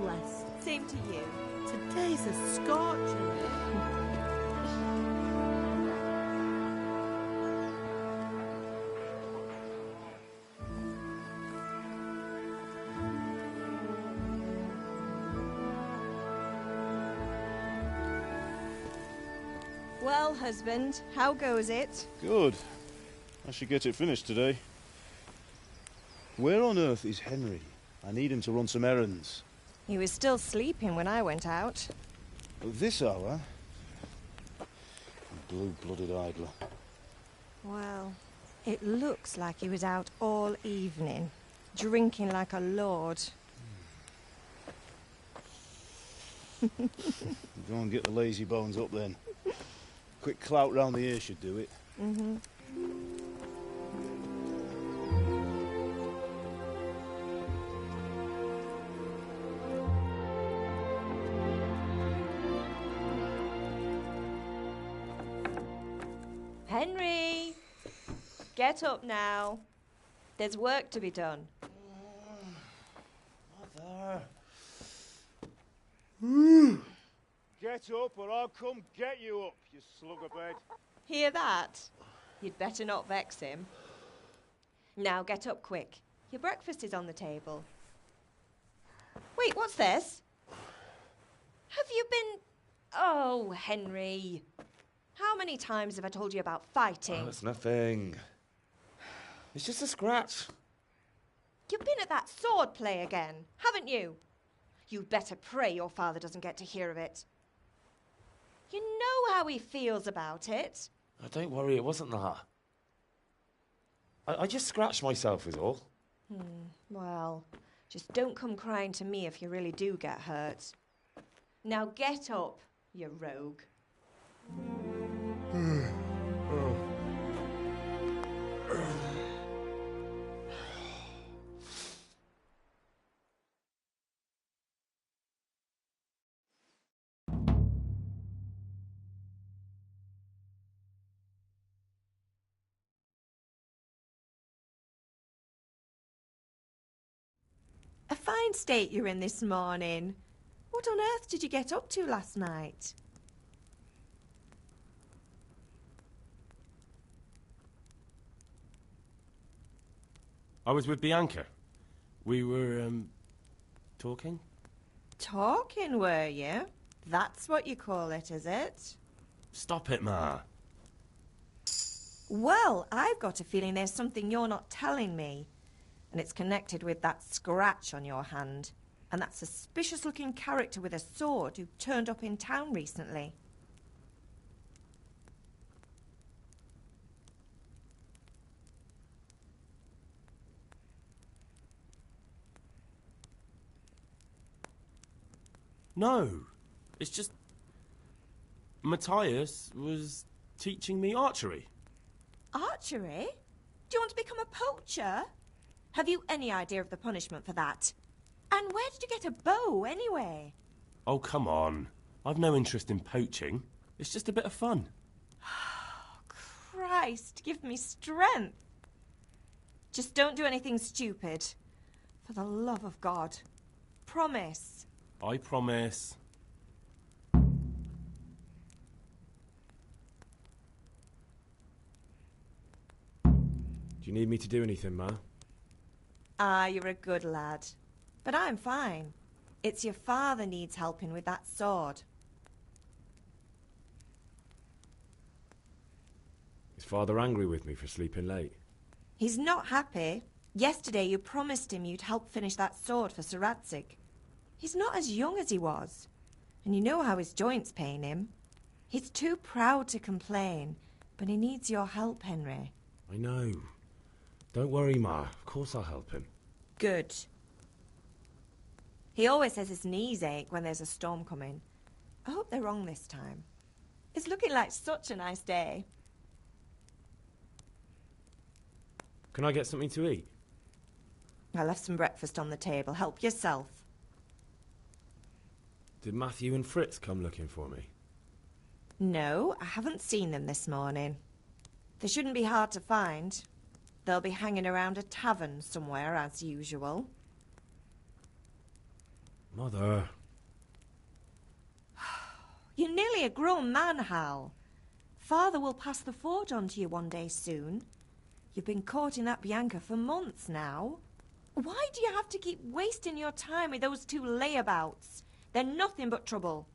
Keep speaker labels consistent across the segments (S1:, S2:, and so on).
S1: blessed.
S2: Same to you.
S1: Today's a scorcher.
S2: Well, husband, how goes it?
S3: Good. I should get it finished today. Where on earth is Henry? I need him to run some errands.
S2: He was still sleeping when I went out.
S3: At this hour? Blue-blooded idler.
S2: Well, it looks like he was out all evening, drinking like a lord.
S3: Go and get the lazy bones up then. Quick clout round the ear should do it.
S2: Mm-hmm. Henry! Get up now. There's work to be done.
S3: Mother. Get up or I'll come get you up, you slugabed.
S2: Hear that? You'd better not vex him. Now get up quick. Your breakfast is on the table. Wait, what's this? Have you been... Oh, Henry. How many times have I told you about fighting?
S4: Oh, it's nothing. It's just a scratch.
S2: You've been at that sword play again, haven't you? You'd better pray your father doesn't get to hear of it. You know how he feels about it.
S4: Oh, don't worry, it wasn't that. I just scratched myself is all.
S2: Well, just don't come crying to me if you really do get hurt. Now get up, you rogue. A fine state you're in this morning. What on earth did you get up to last night?
S5: I was with Bianca. We were, talking?
S2: Talking, were you? That's what you call it, is it?
S5: Stop it, Ma.
S2: Well, I've got a feeling there's something you're not telling me. And it's connected with that scratch on your hand. And that suspicious-looking character with a sword who turned up in town recently.
S5: No. It's just... Matthias was teaching me archery.
S2: Archery? Do you want to become a poacher? Have you any idea of the punishment for that? And where did you get a bow, anyway?
S5: Oh, come on. I've no interest in poaching. It's just a bit of fun.
S2: Christ, give me strength. Just don't do anything stupid. For the love of God. Promise.
S5: I promise.
S6: Do you need me to do anything, Ma?
S2: Ah, you're a good lad. But I'm fine. It's your father needs helping with that sword.
S6: Is Father angry with me for sleeping late?
S2: He's not happy. Yesterday you promised him you'd help finish that sword for Sir Radzig. He's not as young as he was. And you know how his joints pain him. He's too proud to complain, but he needs your help, Henry.
S6: I know. Don't worry, Ma. Of course I'll help him.
S2: Good. He always says his knees ache when there's a storm coming. I hope they're wrong this time. It's looking like such a nice day.
S6: Can I get something to eat?
S2: I left some breakfast on the table. Help yourself.
S6: Did Matthew and Fritz come looking for me?
S2: No, I haven't seen them this morning. They shouldn't be hard to find. They'll be hanging around a tavern somewhere, as usual.
S6: Mother.
S2: You're nearly a grown man, Hal. Father will pass the forge on to you one day soon. You've been courting that Bianca for months now. Why do you have to keep wasting your time with those two layabouts? They're nothing but trouble.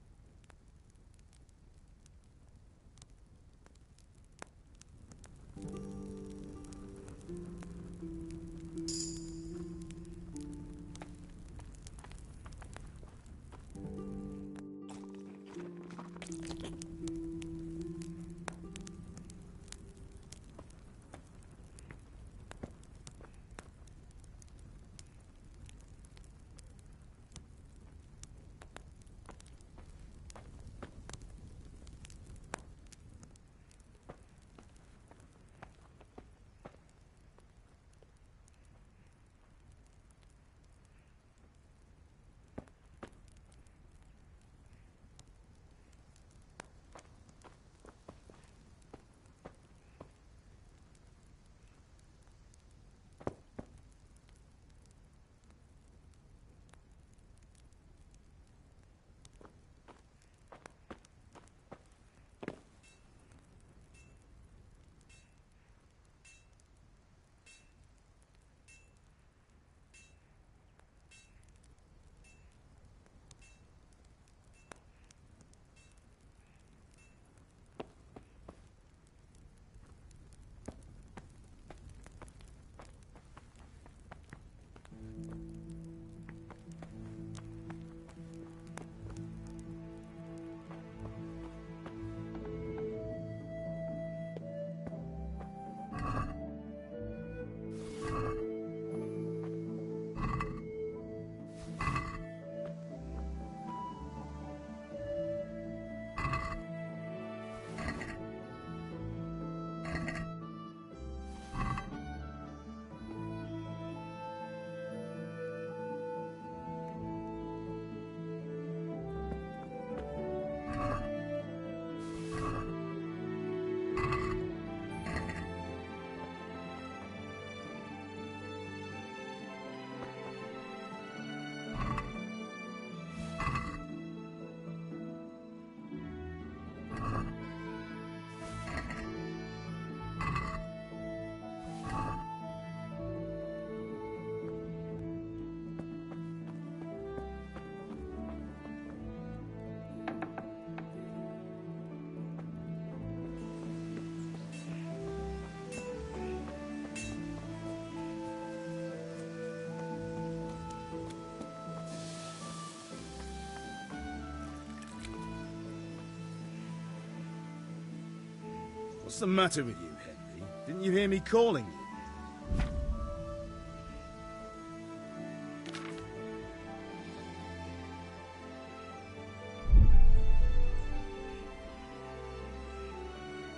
S3: What's the matter with you, Henry? Didn't you hear me calling you?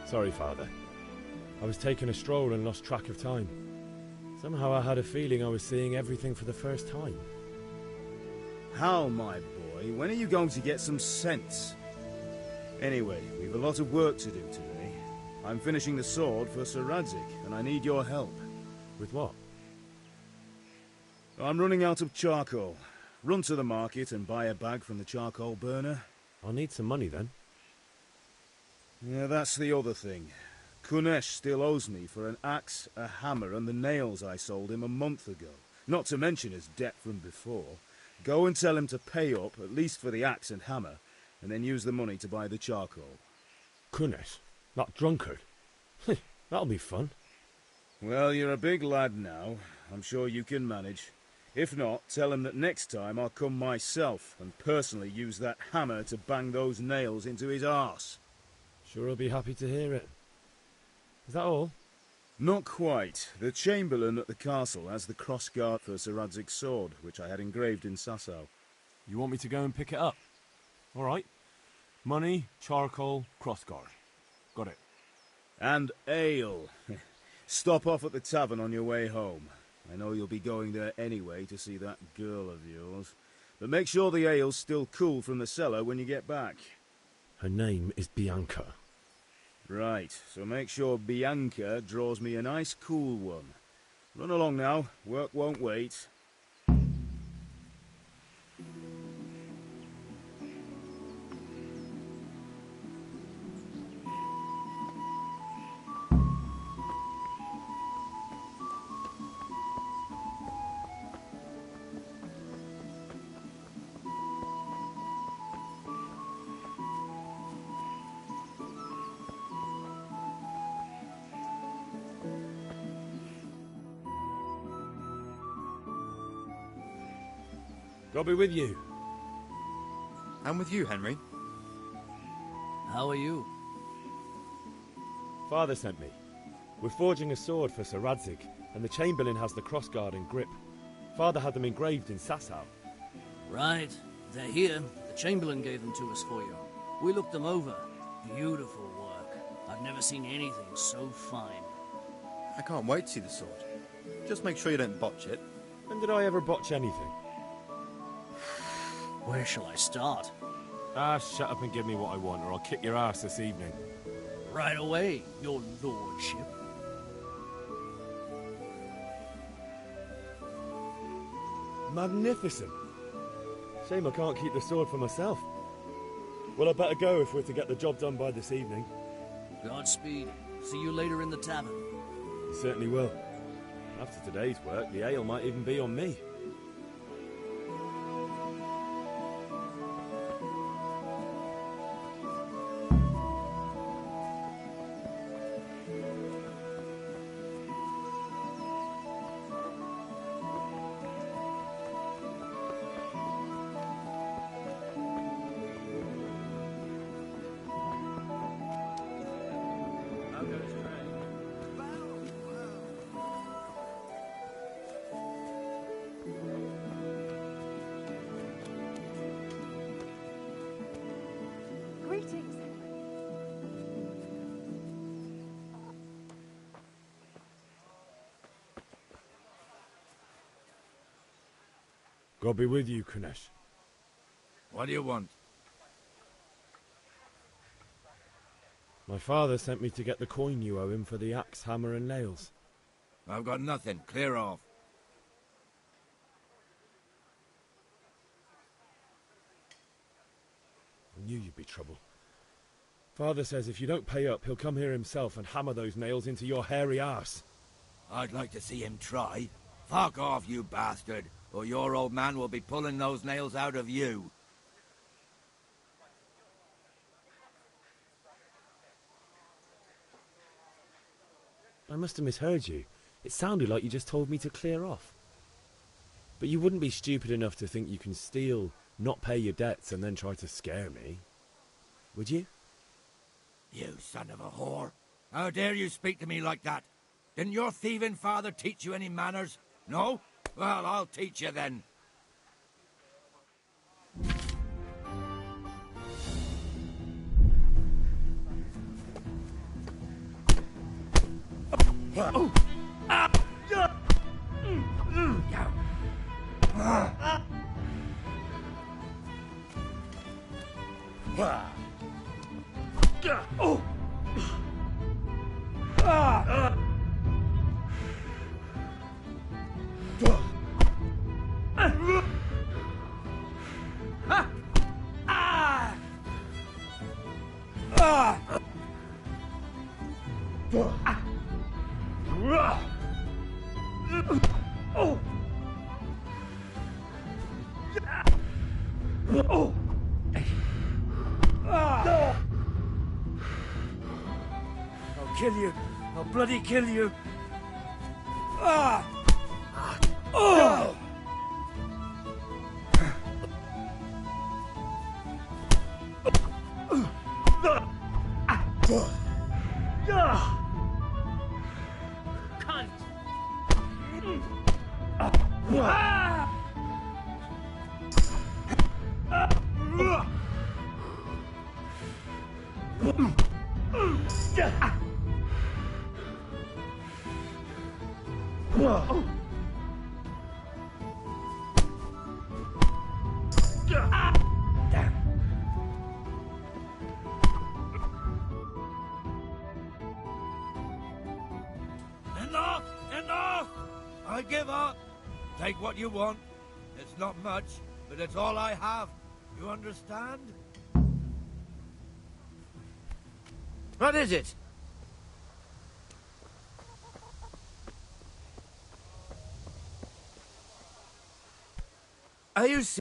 S6: Sorry, Father. I was taking a stroll and lost track of time. Somehow I had a feeling I was seeing everything for the first time.
S3: How, my boy? When are you going to get some sense? Anyway, we've a lot of work to do today. I'm finishing the sword for Sir Radzig, and I need your help.
S6: With what?
S3: I'm running out of charcoal. Run to the market and buy a bag from the charcoal burner.
S6: I'll need some money then.
S3: Yeah, that's the other thing. Kunesh still owes me for an axe, a hammer, and the nails I sold him a month ago. Not to mention his debt from before. Go and tell him to pay up, at least for the axe and hammer, and then use the money to buy the charcoal.
S6: Kunesh? That drunkard? That'll be fun.
S3: Well, you're a big lad now. I'm sure you can manage. If not, tell him that next time I'll come myself and personally use that hammer to bang those nails into his arse.
S6: Sure I'll be happy to hear it. Is that all?
S3: Not quite. The Chamberlain at the castle has the crossguard for Sir Radzig's sword, which I had engraved in Sasau.
S5: You want me to go and pick it up? All right. Money, charcoal, crossguard. Got it.
S3: And ale. Stop off at the tavern on your way home. I know you'll be going there anyway to see that girl of yours. But make sure the ale's still cool from the cellar when you get back.
S6: Her name is Bianca.
S3: Right, so make sure Bianca draws me a nice cool one. Run along now. Work won't wait.
S6: God be with you.
S7: And with you, Henry.
S8: How are you?
S6: Father sent me. We're forging a sword for Sir Radzig, and the Chamberlain has the crossguard and grip. Father had them engraved in Sasau.
S8: Right. They're here. The Chamberlain gave them to us for you. We looked them over. Beautiful work. I've never seen anything so fine.
S7: I can't wait to see the sword. Just make sure you don't botch it.
S6: When did I ever botch anything?
S8: Where shall I start?
S5: Ah, shut up and give me what I want, or I'll kick your ass this evening.
S8: Right away, your lordship.
S6: Magnificent. Shame I can't keep the sword for myself. Well, I better go if we're to get the job done by this evening.
S8: Godspeed. See you later in the tavern.
S6: You certainly will. After today's work, the ale might even be on me.
S2: Greetings.
S6: God be with you, Kunesh.
S9: What do you want?
S6: My father sent me to get the coin you owe him for the axe, hammer and nails.
S9: I've got nothing. Clear off.
S6: I knew you'd be trouble. Father says if you don't pay up, he'll come here himself and hammer those nails into your hairy arse.
S9: I'd like to see him try. Fuck off, you bastard, or your old man will be pulling those nails out of you.
S6: I must have misheard you. It sounded like you just told me to clear off. But you wouldn't be stupid enough to think you can steal, not pay your debts, and then try to scare me. Would you?
S9: You son of a whore. How dare you speak to me like that? Didn't your thieving father teach you any manners? No? Well, I'll teach you then.
S8: I'll kill you. I'll bloody kill you.
S9: Enough! Enough! I give up. Take what you want. It's not much, but it's all I have. You understand? What is it? Are you serious?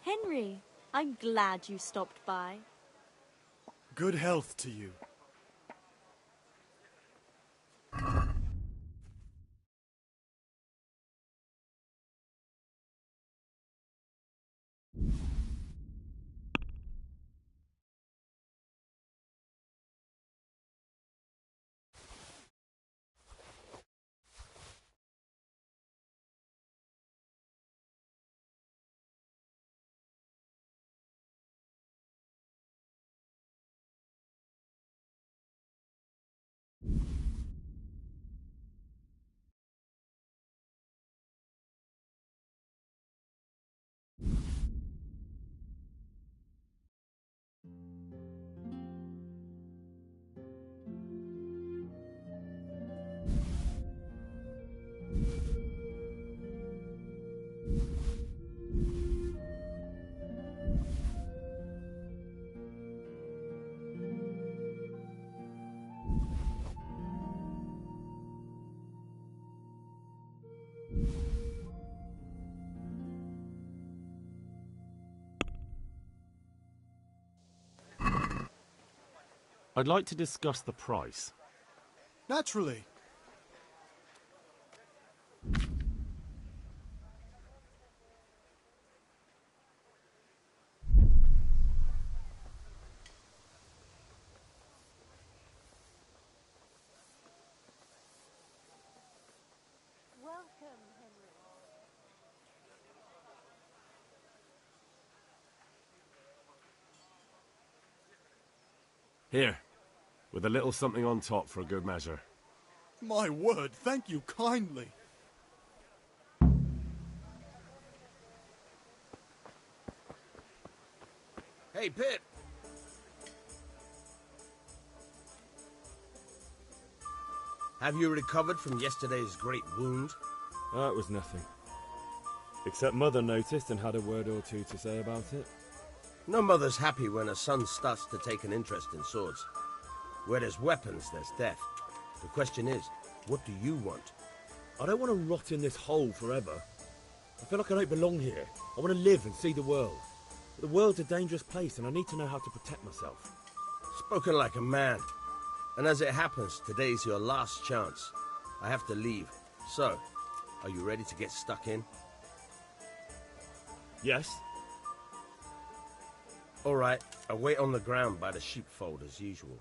S10: Henry, I'm glad you stopped by.
S11: Good health to you.
S6: I'd like to discuss the price.
S11: Naturally.
S10: Welcome, Henry.
S6: Here, with a little something on top for a good measure.
S11: My word, thank you kindly.
S12: Hey, Pip! Have you recovered from yesterday's great wound?
S6: It was nothing. Except Mother noticed and had a word or two to say about it.
S12: No mother's happy when her son starts to take an interest in swords. Where there's weapons, there's death. The question is, what do you want?
S6: I don't want to rot in this hole forever. I feel like I don't belong here. I want to live and see the world. But the world's a dangerous place and I need to know how to protect myself.
S12: Spoken like a man. And as it happens, today's your last chance. I have to leave. So, are you ready to get stuck in?
S6: Yes.
S12: All right, I'll wait on the ground by the sheepfold as usual.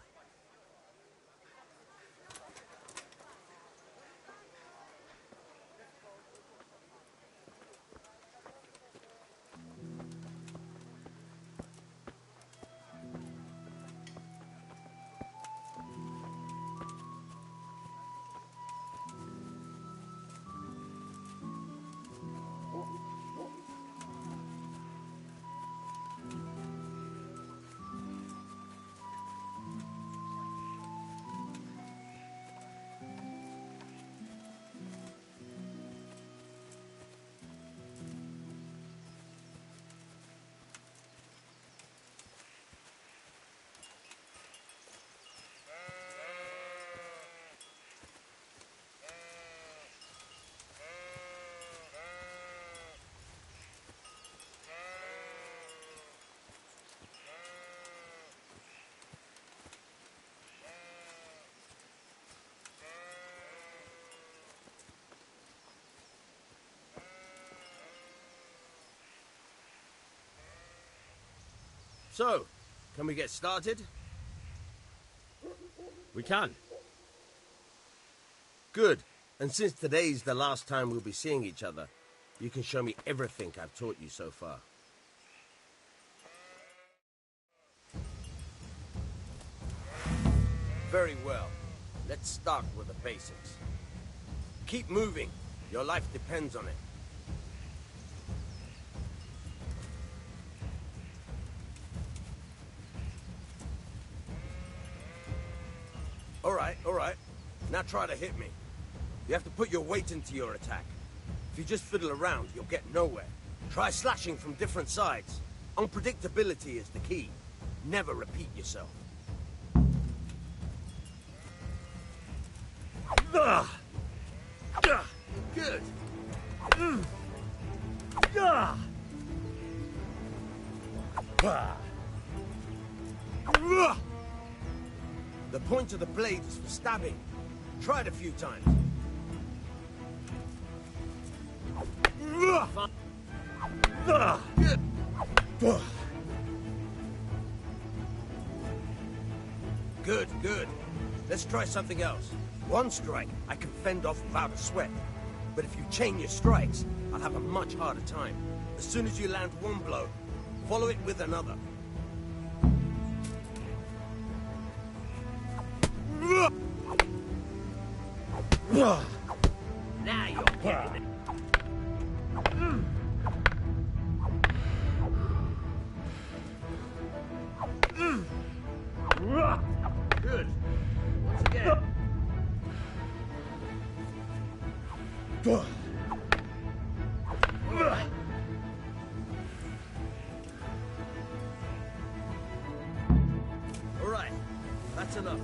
S12: So, can we get started?
S6: We can.
S12: Good. And since today's the last time we'll be seeing each other, you can show me everything I've taught you so far. Very well. Let's start with the basics. Keep moving. Your life depends on it. All right. Now try to hit me. You have to put your weight into your attack. If you just fiddle around, you'll get nowhere. Try slashing from different sides. Unpredictability is the key. Never repeat yourself. Good. The point of the blade is for stabbing. Try it a few times. Good. Good, good. Let's try something else. One strike, I can fend off without a sweat. But if you chain your strikes, I'll have a much harder time. As soon as you land one blow, follow it with another. Now you're getting it. Good. Once again. All right, that's enough.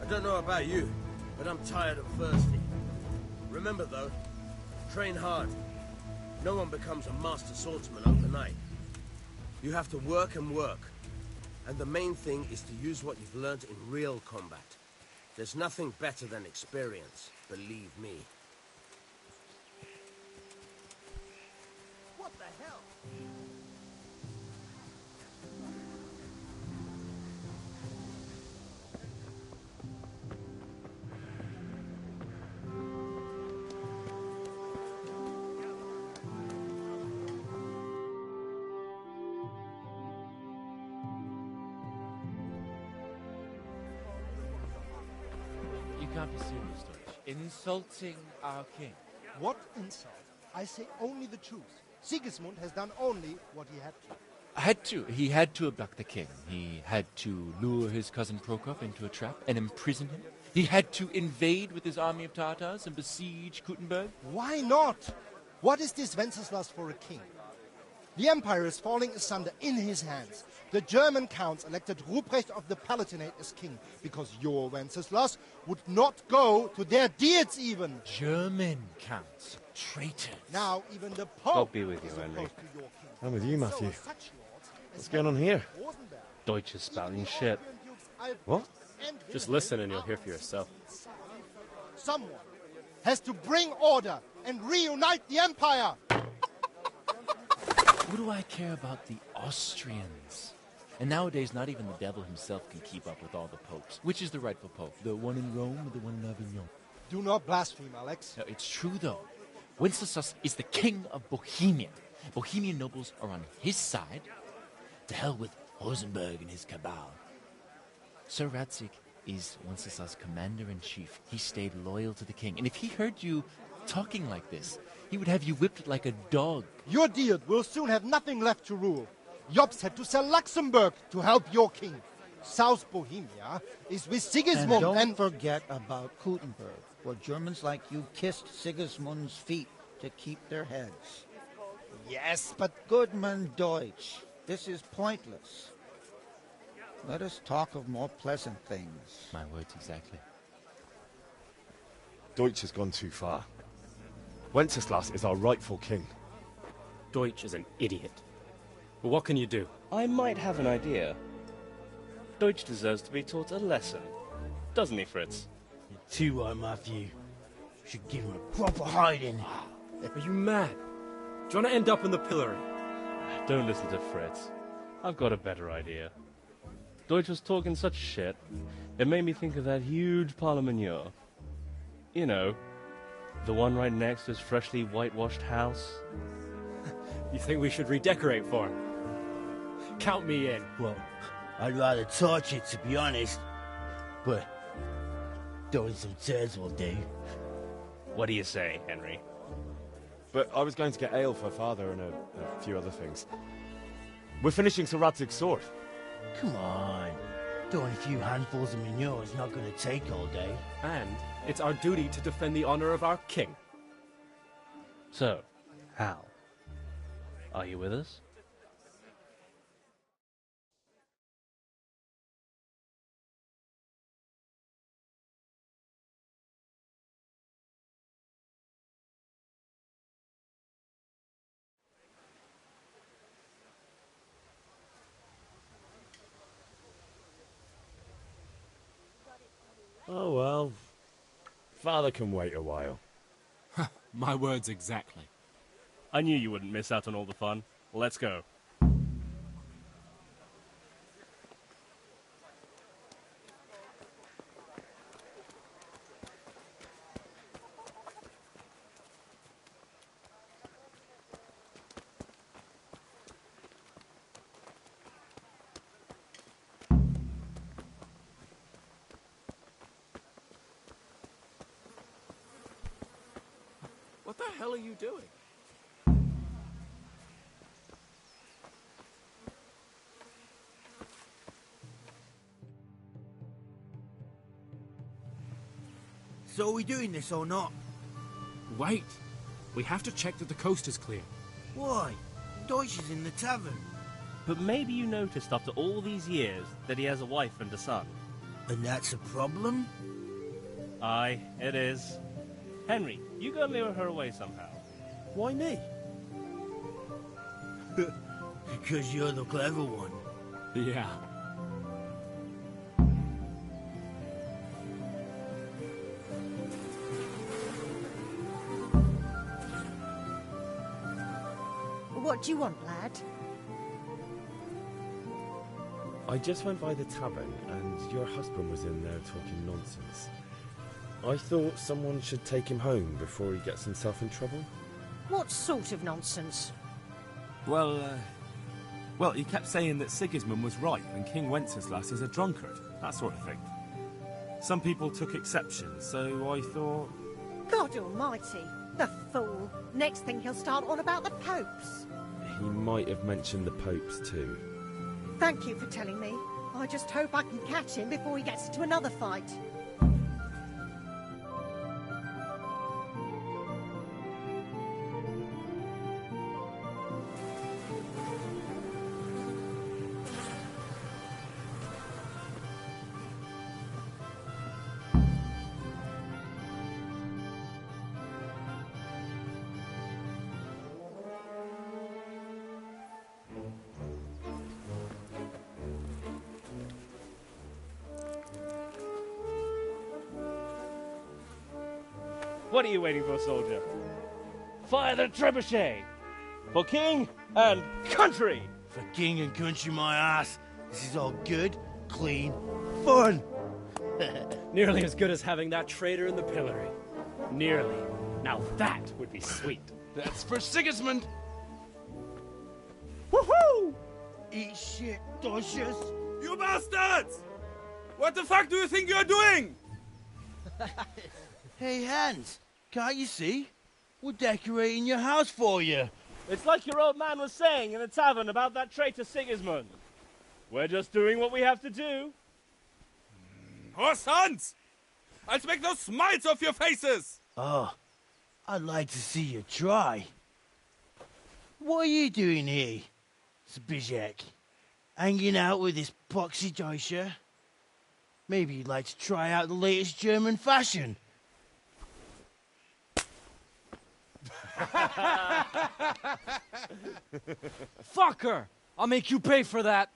S12: I don't know about you, but I'm tired and thirsty. Remember though, train hard. No one becomes a master swordsman overnight. You have to work and work. And the main thing is to use what you've learned in real combat. There's nothing better than experience, believe me. What the hell?
S13: You can't be serious, Deutsch. Insulting our king.
S14: What insult? I say only the truth. Sigismund has done only what he had to.
S13: He had to abduct the king. He had to lure his cousin Prokop into a trap and imprison him. He had to invade with his army of Tartars and besiege Kuttenberg.
S14: Why not? What is this Wenceslas for a king? The empire is falling asunder in his hands. The German counts elected Ruprecht of the Palatinate as king because your Wenceslas would not go to their deeds even.
S13: German counts. Traitors.
S14: Now even the Pope
S6: God be with you, Henry. I'm with you, Matthew. What's going on here?
S15: Deutsch is spouting shit.
S6: What?
S15: Just listen and you'll hear for yourself.
S14: Someone has to bring order and reunite the empire.
S13: What do I care about the Austrians? And nowadays, not even the devil himself can keep up with all the popes. Which is the rightful pope? The one in Rome or the one in Avignon?
S14: Do not blaspheme, Alex.
S13: No, it's true, though. Wenceslas is the king of Bohemia. Bohemian nobles are on his side. To hell with Rosenberg and his cabal. Sir Radzig is Wenceslas' commander-in-chief. He stayed loyal to the king. And if he heard you talking like this, he would have you whipped like a dog.
S14: Your deed will soon have nothing left to rule. Jobst had to sell Luxembourg to help your king. South Bohemia is with Sigismund
S16: and don't forget about Kuttenberg, where Germans like you kissed Sigismund's feet to keep their heads.
S14: Yes, but...
S16: Goodman Deutsch, this is pointless. Let us talk of more pleasant things.
S13: My words exactly.
S6: Deutsch has gone too far. Wenceslas is our rightful king.
S15: Deutsch is an idiot. But what can you do? I might have an idea. Deutsch deserves to be taught a lesson. Doesn't he, Fritz?
S17: You're too right, Matthew. Should give him a proper hiding.
S15: Are you mad? Do you want to end up in the pillory? Don't listen to Fritz. I've got a better idea. Deutsch was talking such shit, it made me think of that huge parliament. You know, the one right next to his freshly whitewashed house. You think we should redecorate for him? Count me in.
S17: Well, I'd rather torch it, to be honest. But throwing some turds will do.
S15: What do you say, Henry?
S6: But I was going to get ale for Father and a few other things. We're finishing Sir Radzig's sword.
S17: Come on. Doing a few handfuls of manure is not going to take all day.
S15: And it's our duty to defend the honor of our king. So, Hal, are you with us?
S6: Oh well. Father can wait a while.
S5: My words exactly. I knew you wouldn't miss out on all the fun. Let's go.
S11: What the hell are you doing?
S17: So are we doing this or not?
S5: Wait. We have to check that the coast is clear.
S17: Why? Deutsch is in the tavern.
S13: But maybe you noticed after all these years that he has a wife and a son.
S17: And that's a problem?
S13: Aye, it is. Henry, you go lure her away somehow.
S6: Why me?
S17: Because you're the clever one.
S5: Yeah.
S1: What do you want, lad?
S6: I just went by the tavern and your husband was in there talking nonsense. I thought someone should take him home before he gets himself in trouble.
S1: What sort of nonsense?
S5: Well, he kept saying that Sigismund was right and King Wenceslas is a drunkard, that sort of thing. Some people took exception, so I thought...
S1: God almighty, the fool. Next thing he'll start on about the popes.
S6: He might have mentioned the popes too.
S1: Thank you for telling me. I just hope I can catch him before he gets into another fight.
S13: What are you waiting for, soldier? Fire the trebuchet! For king and country!
S17: For king and country, my ass. This is all good, clean, fun.
S15: Nearly as good as having that traitor in the pillory. Nearly. Now that would be sweet.
S12: That's for Sigismund!
S17: Woohoo! Eat shit, Dodgers.
S12: You bastards! What the fuck do you think you're doing?
S17: Hey, Hans, can't you see? We're decorating your house for you.
S13: It's like your old man was saying in the tavern about that traitor Sigismund. We're just doing what we have to do.
S12: Oh, sons! I'll make those smiles off your faces!
S17: Oh, I'd like to see you try. What are you doing here, Zbigniew? Hanging out with this poxy Deutscher? Maybe you'd like to try out the latest German fashion.
S18: Fuck her! I'll make you pay for that.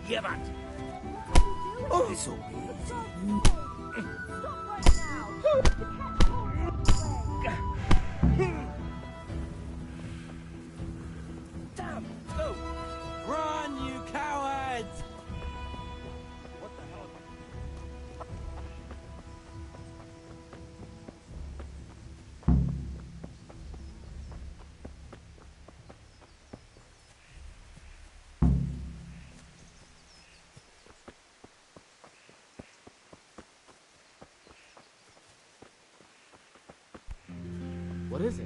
S17: Give it! Oh, this'll be
S18: Damn! Go! Run, you cowards! What the hell?
S6: What is it?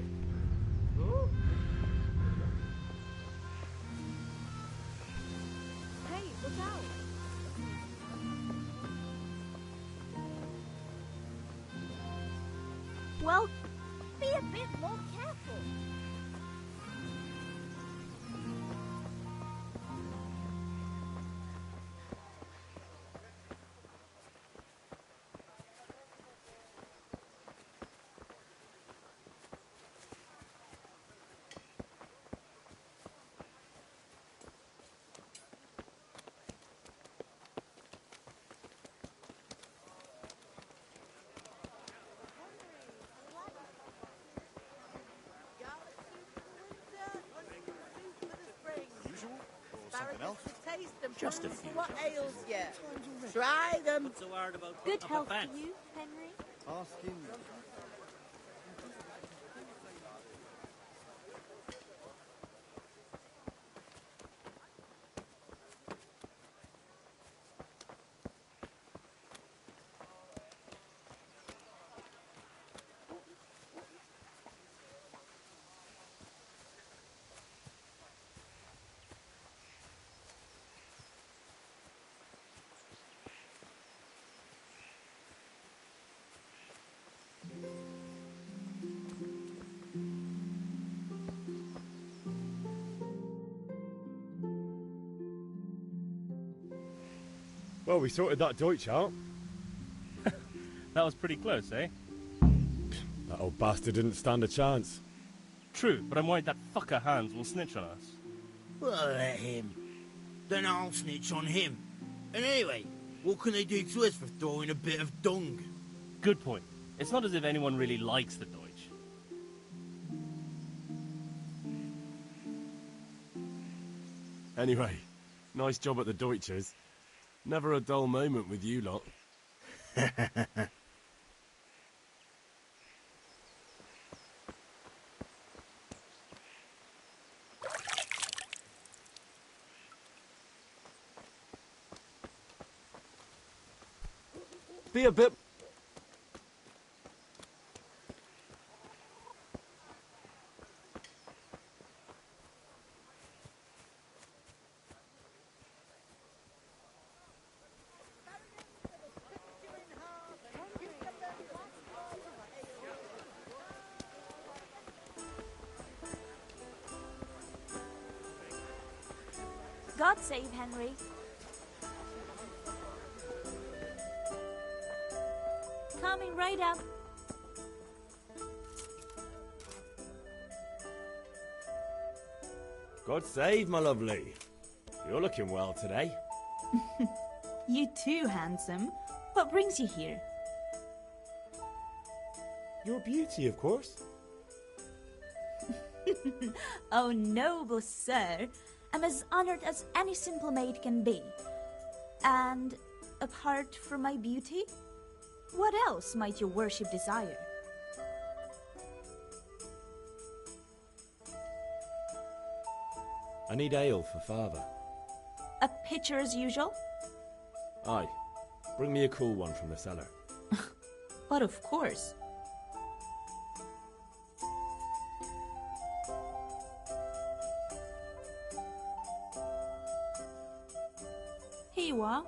S10: Hey, look out! Well, be a bit more careful.
S11: Just a few.
S19: What ails you? Try them.
S11: What's so hard about
S10: Good
S11: putting up
S10: health
S11: a fence?
S10: to you, Henry.
S7: Ask him.
S6: Well, we sorted that Deutsch out.
S15: That was pretty close, eh?
S6: That old bastard didn't stand a chance.
S15: True, but I'm worried that fucker Hans will snitch on us.
S17: Well, let him. Then I'll snitch on him. And anyway, what can they do to us for throwing a bit of dung?
S15: Good point. It's not as if anyone really likes the Deutsch.
S6: Anyway, nice job at the Deutsches. Never a dull moment with you lot. Be a bit...
S10: God save Henry. Coming right up.
S6: God save, my lovely. You're looking well today.
S10: You too, handsome. What brings you here?
S6: Your beauty, of course.
S10: Oh, noble sir. I'm as honored as any simple maid can be. And apart from my beauty, what else might your worship desire?
S6: I need ale for father.
S10: A pitcher as usual?
S6: Aye. Bring me a cool one from the cellar.
S10: But of course. Here you are.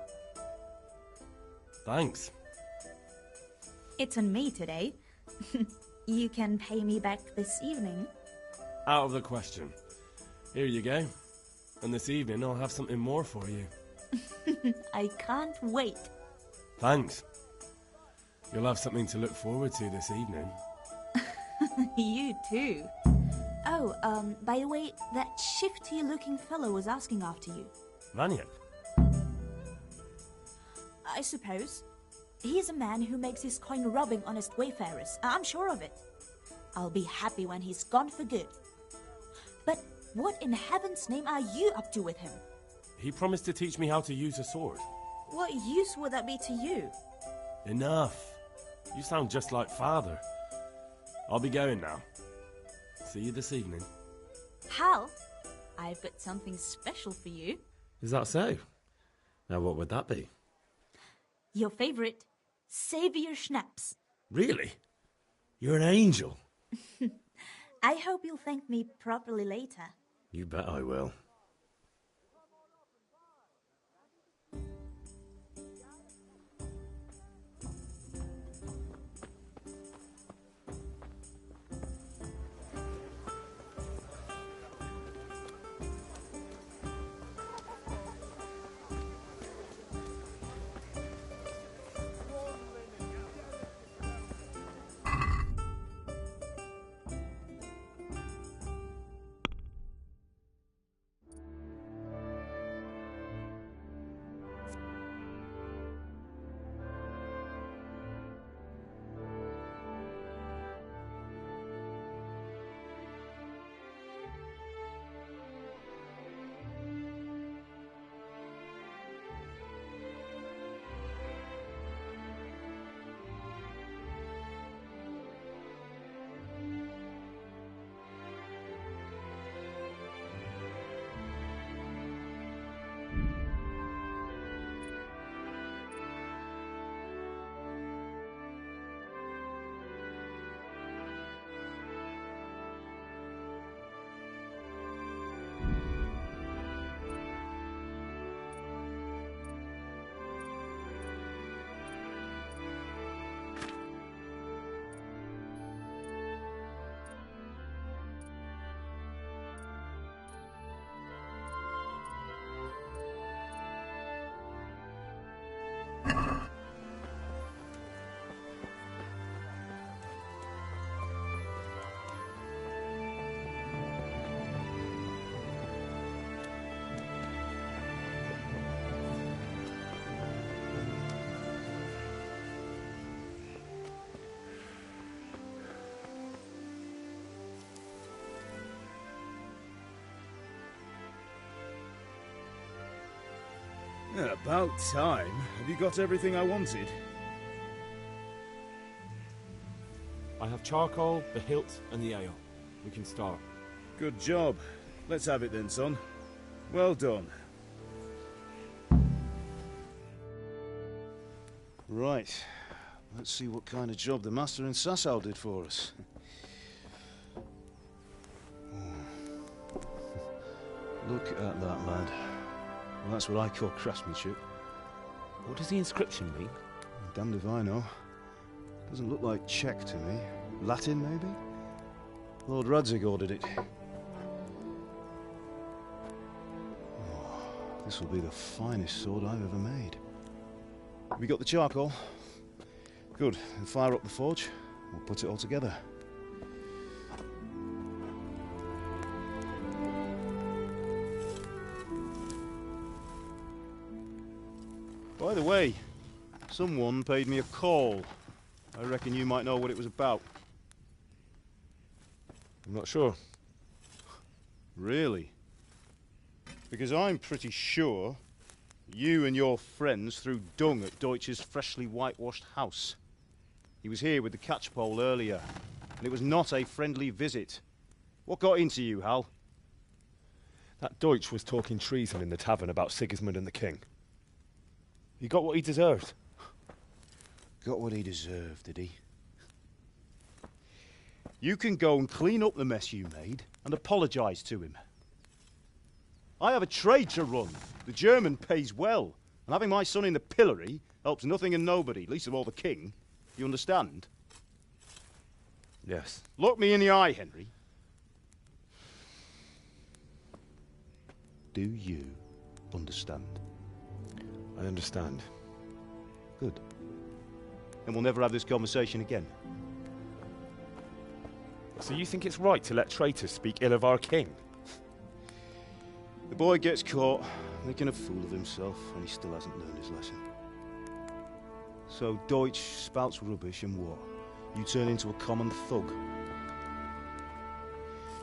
S6: Thanks.
S10: It's on me today. You can pay me back this evening.
S6: Out of the question. Here you go. And this evening I'll have something more for you.
S10: I can't wait.
S6: Thanks. You'll have something to look forward to this evening.
S10: You too. Oh, by the way, that shifty-looking fellow was asking after you.
S6: Vanya?
S10: I suppose. He's a man who makes his coin robbing honest wayfarers. I'm sure of it. I'll be happy when he's gone for good. But what in heaven's name are you up to with him?
S6: He promised to teach me how to use a sword.
S10: What use would that be to you?
S6: Enough. You sound just like father. I'll be going now. See you this evening.
S10: Hal, I've got something special for you.
S6: Is that so? Now what would that be?
S10: Your favorite, Savior Schnapps.
S6: Really? You're an angel.
S10: I hope you'll thank me properly later.
S6: You bet I will.
S3: Yeah, about time. Have you got everything I wanted?
S6: I have charcoal, the hilt, and the ale. We can start.
S3: Good job. Let's have it then, son. Well done. Right. Let's see what kind of job the master in Sasau did for us. Look at that, lad. Well, that's what I call craftsmanship.
S6: What does the inscription mean?
S3: Damned if I know. Doesn't look like Czech to me. Latin, maybe? Lord Radzig ordered it. Oh, this will be the finest sword I've ever made. Have you got the charcoal? Good. Then fire up the forge. We'll put it all together. By the way, someone paid me a call. I reckon you might know what it was about.
S6: I'm not sure.
S3: Really? Because I'm pretty sure you and your friends threw dung at Deutsch's freshly whitewashed house. He was here with the catchpole earlier, and it was not a friendly visit. What got into you, Hal?
S6: That Deutsch was talking treason in the tavern about Sigismund and the king. He got what he deserved.
S3: Got what he deserved, did he? You can go and clean up the mess you made and apologise to him. I have a trade to run. The German pays well, and having my son in the pillory helps nothing and nobody, least of all the king. You understand?
S6: Yes.
S3: Look me in the eye, Henry. Do you understand?
S6: I understand.
S3: Good. And we'll never have this conversation again.
S6: So you think it's right to let traitors speak ill of our king?
S3: The boy gets caught, making a fool of himself, and he still hasn't learned his lesson. So Deutsch spouts rubbish and what? You turn into a common thug.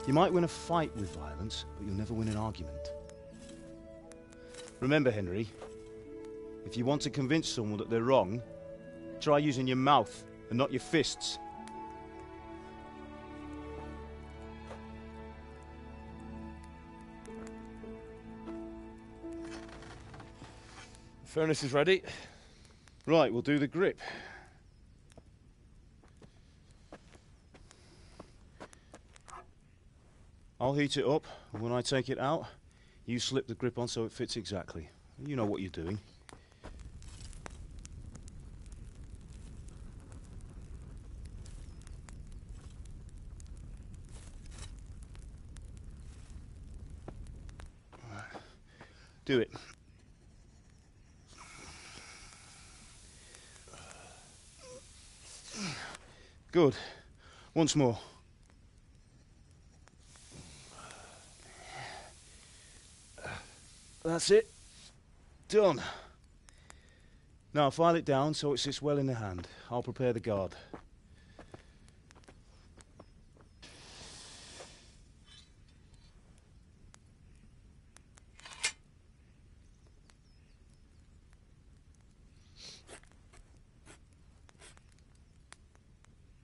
S3: You might win a fight with violence, but you'll never win an argument. Remember, Henry, if you want to convince someone that they're wrong, try using your mouth and not your fists.
S6: The furnace is ready.
S3: Right, we'll do the grip. I'll heat it up, and when I take it out, you slip the grip on so it fits exactly. You know what you're doing. Do it. Good. Once more. That's it. Done. Now file it down so it sits well in the hand. I'll prepare the guard.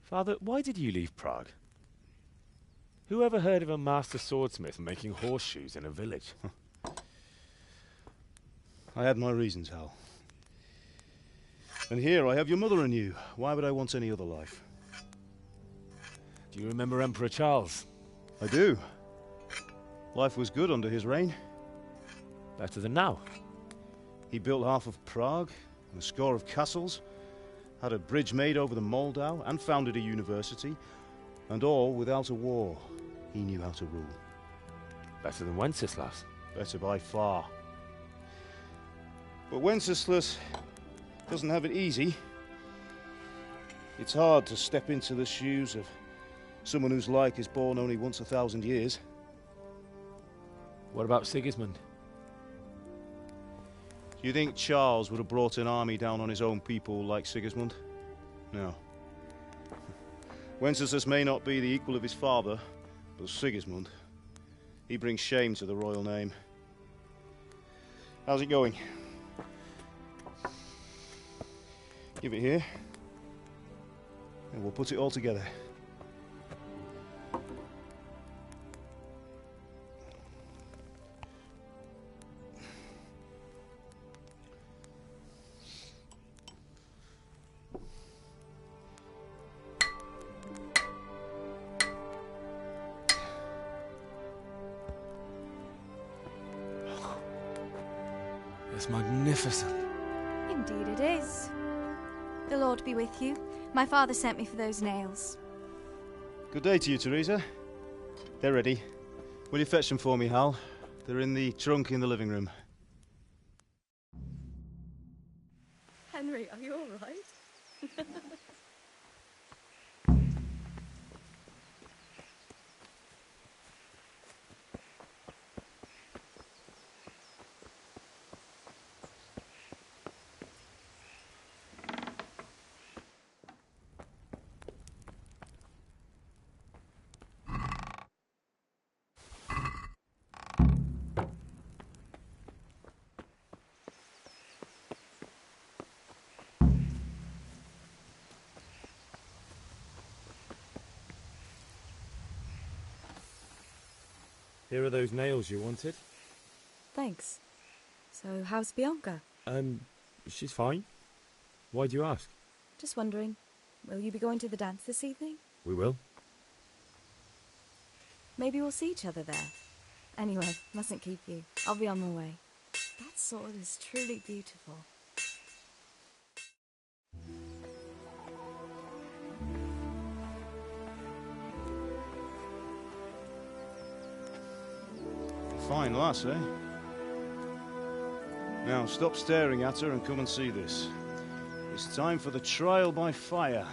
S6: Father, why did you leave Prague? Who ever heard of a master swordsmith making horseshoes in a village?
S3: I had my reasons, Hal. And here I have your mother and you. Why would I want any other life?
S6: Do you remember Emperor Charles?
S3: I do. Life was good under his reign.
S6: Better than now.
S3: He built half of Prague, and a score of castles, had a bridge made over the Moldau, and founded a university, and all without a war. He knew how to rule.
S6: Better than Wenceslas.
S3: Better by far. But Wenceslas doesn't have it easy. It's hard to step into the shoes of someone whose like is born only once 1,000 years.
S6: What about Sigismund?
S3: Do you think Charles would have brought an army down on his own people like Sigismund? No. Wenceslas may not be the equal of his father, but Sigismund, he brings shame to the royal name. How's it going? Give it here, and we'll put it all together.
S6: It's magnificent.
S20: Indeed it is. The Lord be with you. My father sent me for those nails.
S3: Good day to you, Teresa. They're ready. Will you fetch them for me, Hal? They're in the trunk in the living room.
S2: Henry, are you all right?
S6: Here are those nails you wanted.
S20: Thanks. So, how's Bianca?
S6: She's fine. Why do you ask?
S20: Just wondering, will you be going to the dance this evening?
S6: We will.
S20: Maybe we'll see each other there. Anyway, mustn't keep you. I'll be on my way. That sword is truly beautiful.
S3: Fine lass, eh? Now, stop staring at her and come and see this. It's time for the trial by fire.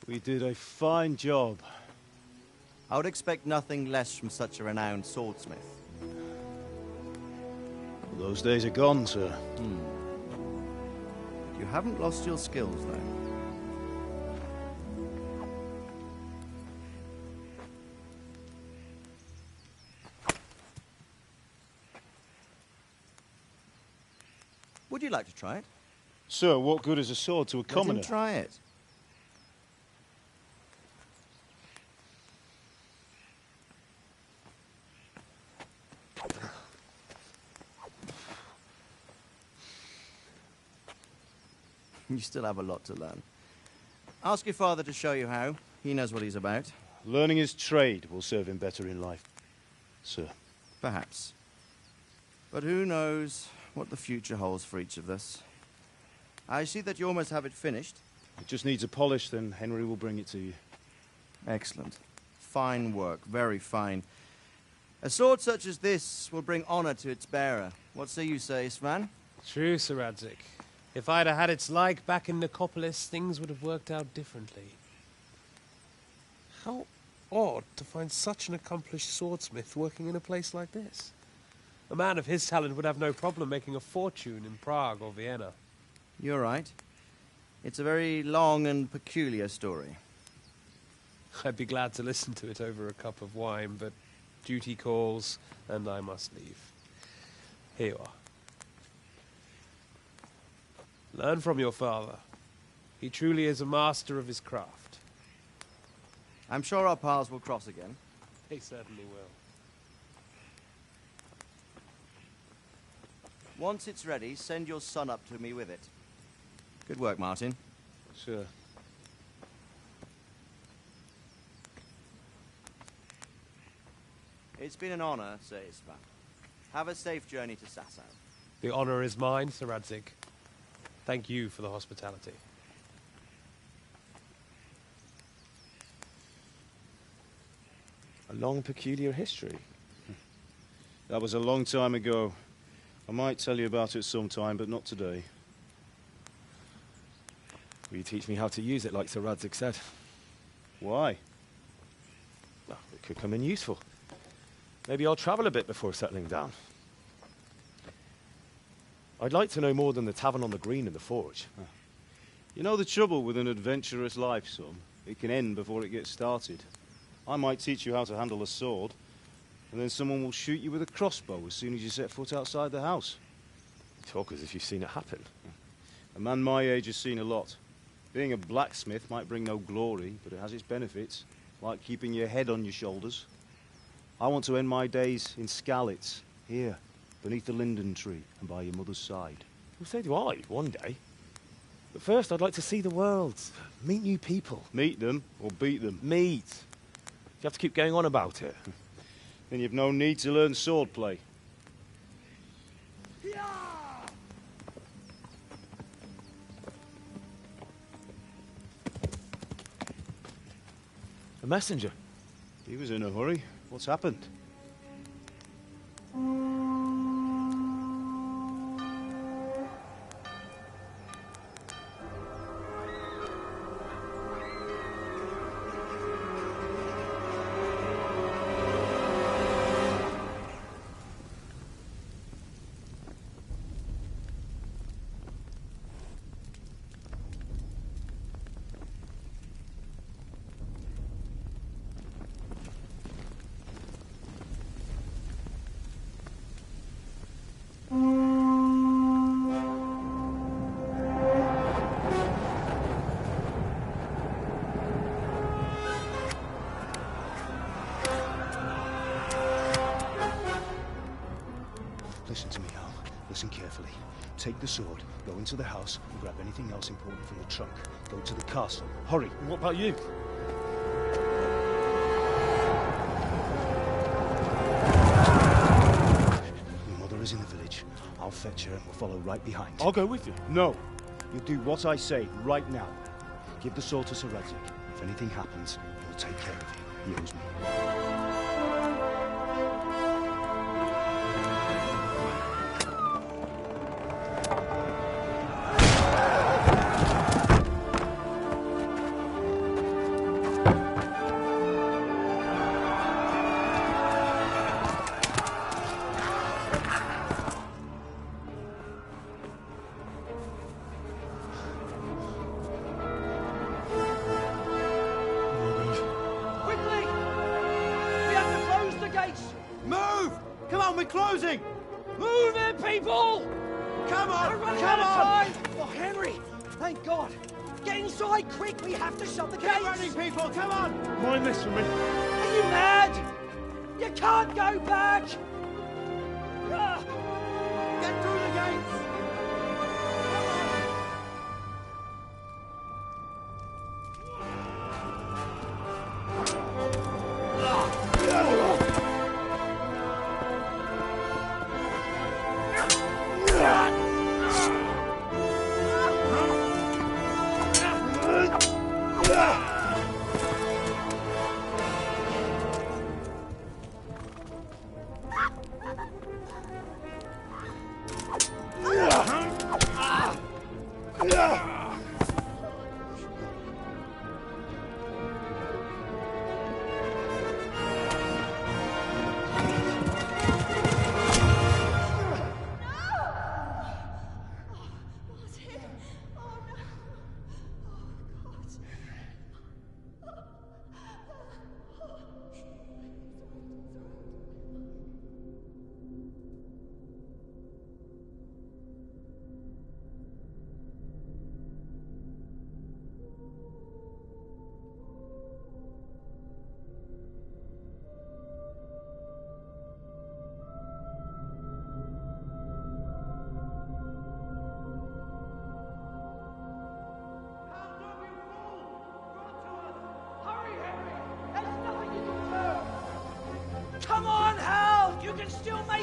S3: We did a fine job.
S21: I would expect nothing less from such a renowned swordsmith.
S3: Well, those days are gone, sir.
S21: You haven't lost your skills, though. Would you like to try it?
S3: Sir, what good is a sword to a commoner?
S21: Let him try it. You still have a lot to learn. Ask your father to show you how. He knows what he's about.
S3: Learning his trade will serve him better in life, sir.
S21: Perhaps. But who knows what the future holds for each of us. I see that you almost have it finished.
S3: It just needs a polish, then Henry will bring it to you.
S21: Excellent. Fine work, very fine. A sword such as this will bring honor to its bearer. What say you, Svan?
S4: True, Sir Radzik. If I'd have had its like back in Nicopolis, things would have worked out differently. How odd to find such an accomplished swordsmith working in a place like this. A man of his talent would have no problem making a fortune in Prague or Vienna.
S21: You're right. It's a very long and peculiar story.
S4: I'd be glad to listen to it over a cup of wine, but duty calls, and I must leave. Here you are. Learn from your father. He truly is a master of his craft.
S21: I'm sure our paths will cross again.
S4: They certainly will.
S21: Once it's ready, send your son up to me with it. Good work, Martin.
S3: Sure.
S21: It's been an honor, Sir Isvan. Have a safe journey to Sasau.
S4: The honor is mine, Sir Radzik. Thank you for the hospitality.
S6: A long, peculiar history.
S3: That was a long time ago. I might tell you about it sometime, but not today.
S6: Will you teach me how to use it, like Sir Radzik said?
S3: Why?
S6: Well, it could come in useful. Maybe I'll travel a bit before settling down. I'd like to know more than the tavern on the green and the forge.
S3: You know the trouble with an adventurous life, son? It can end before it gets started. I might teach you how to handle a sword, and then someone will shoot you with a crossbow as soon as you set foot outside the house.
S6: You talk as if you've seen it happen.
S3: A man my age has seen a lot. Being a blacksmith might bring no glory, but it has its benefits, like keeping your head on your shoulders. I want to end my days in Skalitz, here, beneath the linden tree and by your mother's side.
S6: Well, so do I, one day. But first, I'd like to see the world, meet new people.
S3: Meet them or beat them?
S6: Meet. You have to keep going on about it.
S3: Then you've no need to learn swordplay.
S6: A messenger.
S3: He was in a hurry. What's happened? Listen to me, Al. Listen carefully. Take the sword, go into the house, and grab anything else important from the trunk. Go to the castle. Hurry.
S6: And what about you?
S3: Your mother is in the village. I'll fetch her and we'll follow right behind.
S6: I'll go with you.
S3: No. You'll do what I say right now. Give the sword to Sir Radzik. If anything happens, he'll take care of you. He owes me.
S18: Closing! Move it, people! Come on! We're running out of time! Oh, Henry! Thank God! Get inside, quick! We have to shut the gates! Get running, people! Come on!
S6: Mind this for me.
S18: Are you mad? You can't go back! Get through the gates!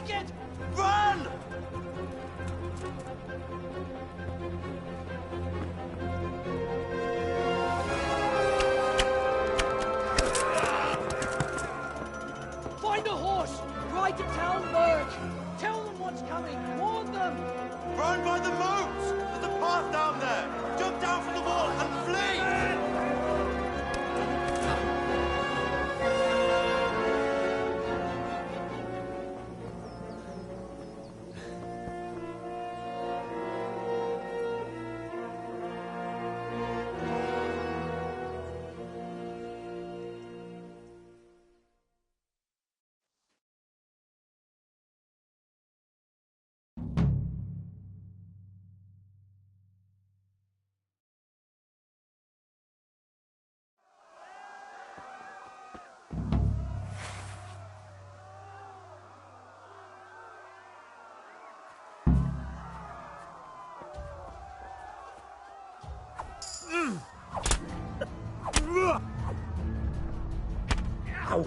S18: take it!
S12: Run!
S18: Find a horse! Ride to Talmberg! Tell them what's coming! Warn them!
S12: Run by the moat! There's a path down there! Jump down from the wall and flee!
S18: Ow!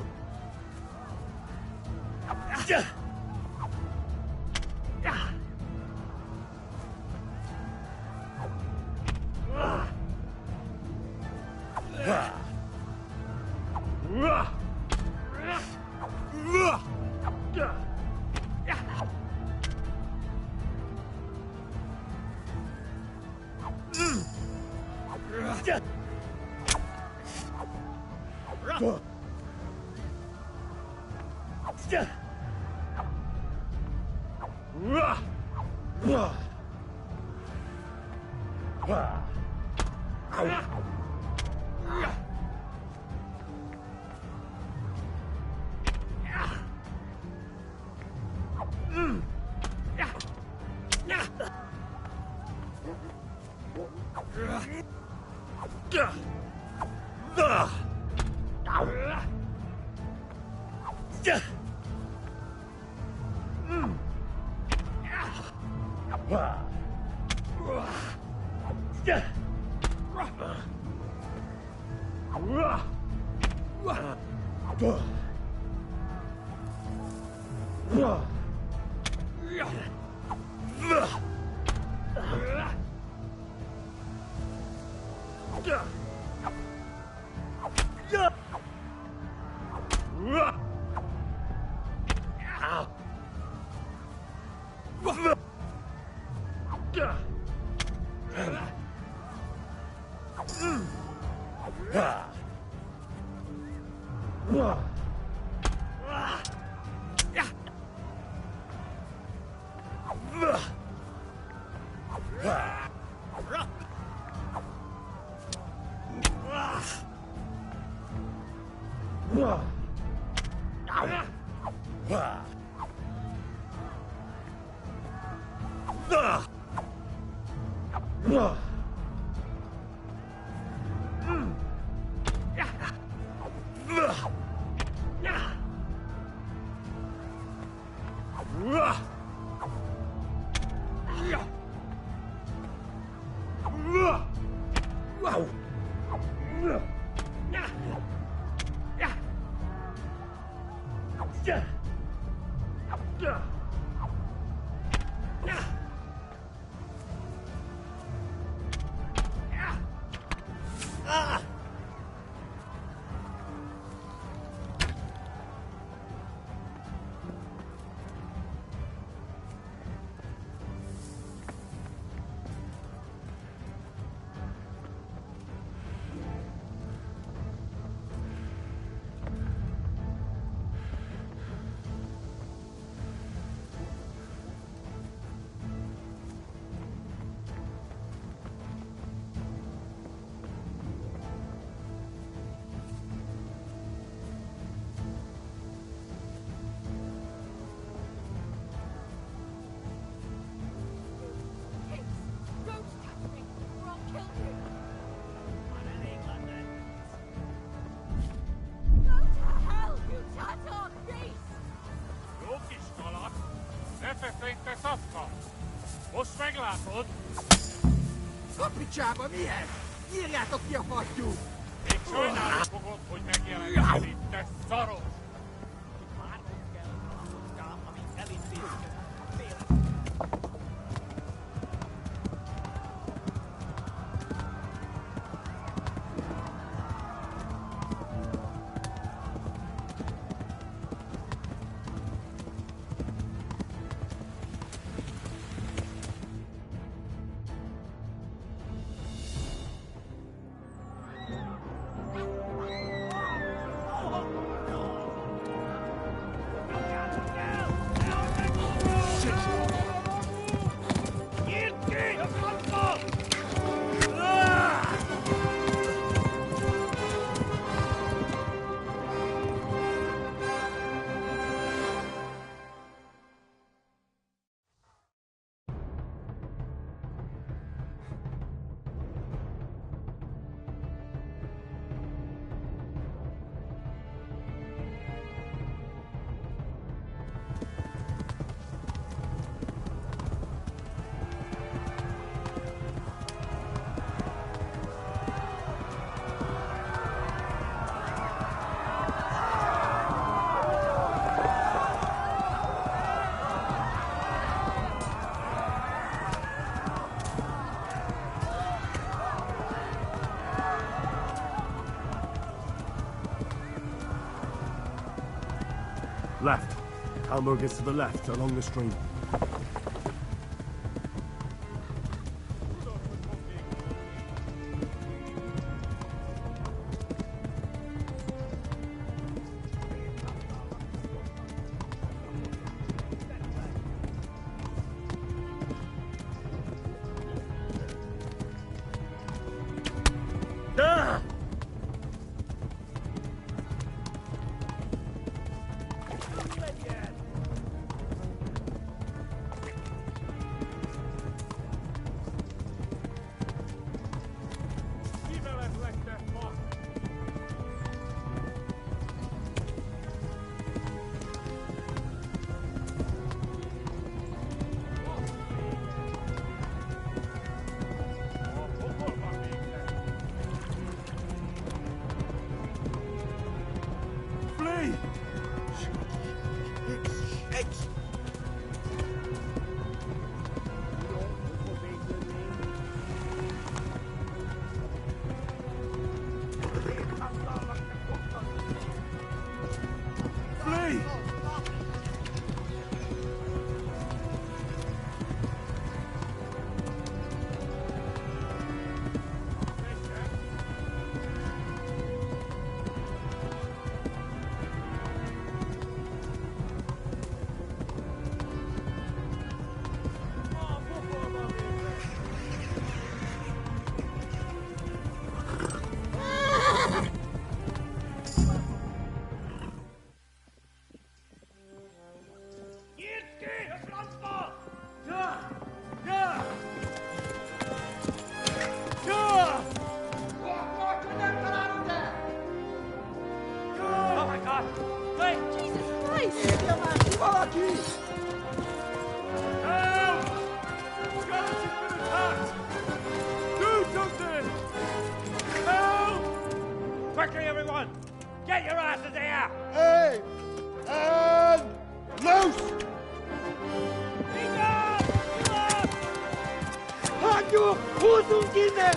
S8: Most meglátod!
S18: Kapicsába mihez? Írjátok ki a fattyút!
S8: Még sajnálni fogod, hogy megjelensz itt, te szaros!
S11: Várnunk kell a hozzám, amíg elindul
S4: Left. Halmur gets to the left, along the stream.
S18: Quickly, everyone! Get your asses here!
S14: Hey! And loose!
S18: Halt your Hosenkinder!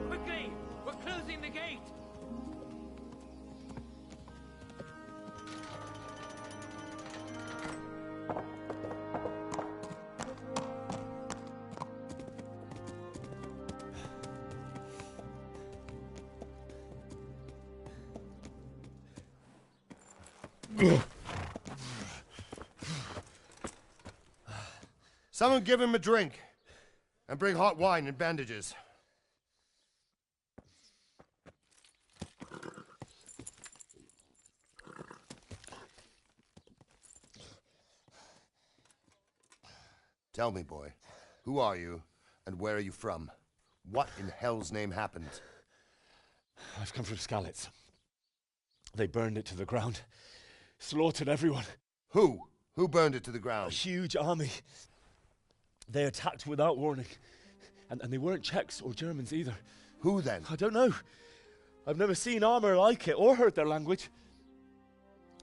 S18: Quickly! We're closing the gate!
S9: Someone give him a drink. And bring hot wine and bandages. Tell me, boy, who are you and where are you from? What in hell's name happened?
S6: I've come from Skalitz. They burned it to the ground. Slaughtered everyone.
S9: Who? Who burned it to the ground?
S6: A huge army. They attacked without warning. And they weren't Czechs or Germans either.
S9: Who then?
S6: I don't know. I've never seen armor like it or heard their language.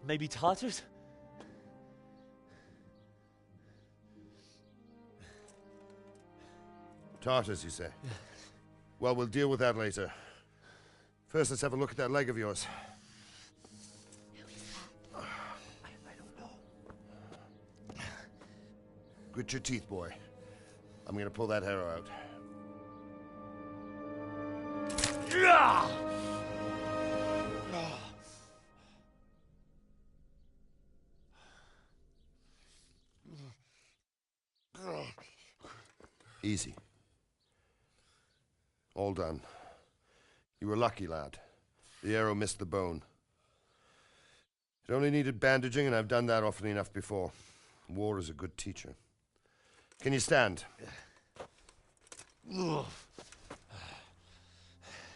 S6: Maybe Tatars?
S9: Tartars, you say? Yeah. Well, we'll deal with that later. First, let's have a look at that leg of yours.
S18: I don't know.
S9: Grit your teeth, boy. I'm gonna pull that arrow out. Easy. All done. You were lucky, lad. The arrow missed the bone. It only needed bandaging, and I've done that often enough before. War is a good teacher. Can you stand? There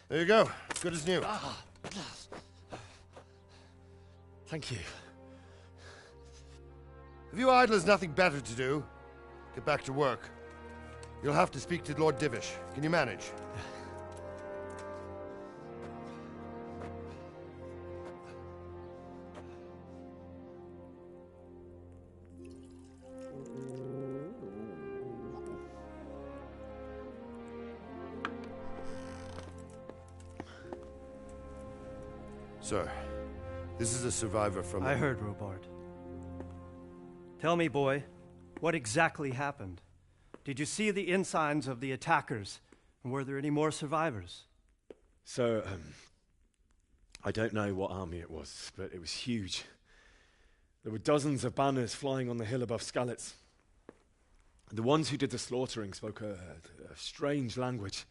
S9: you go. Good as new.
S6: Thank you.
S9: If you idlers nothing better to do, get back to work. You'll have to speak to Lord Divish. Can you manage? Sir, this is a survivor from...
S16: I heard, Robard. Tell me, boy, what exactly happened? Did you see the ensigns of the attackers? And were there any more survivors?
S6: So, I don't know what army it was, but it was huge. There were dozens of banners flying on the hill above Skalitz. The ones who did the slaughtering spoke a strange language.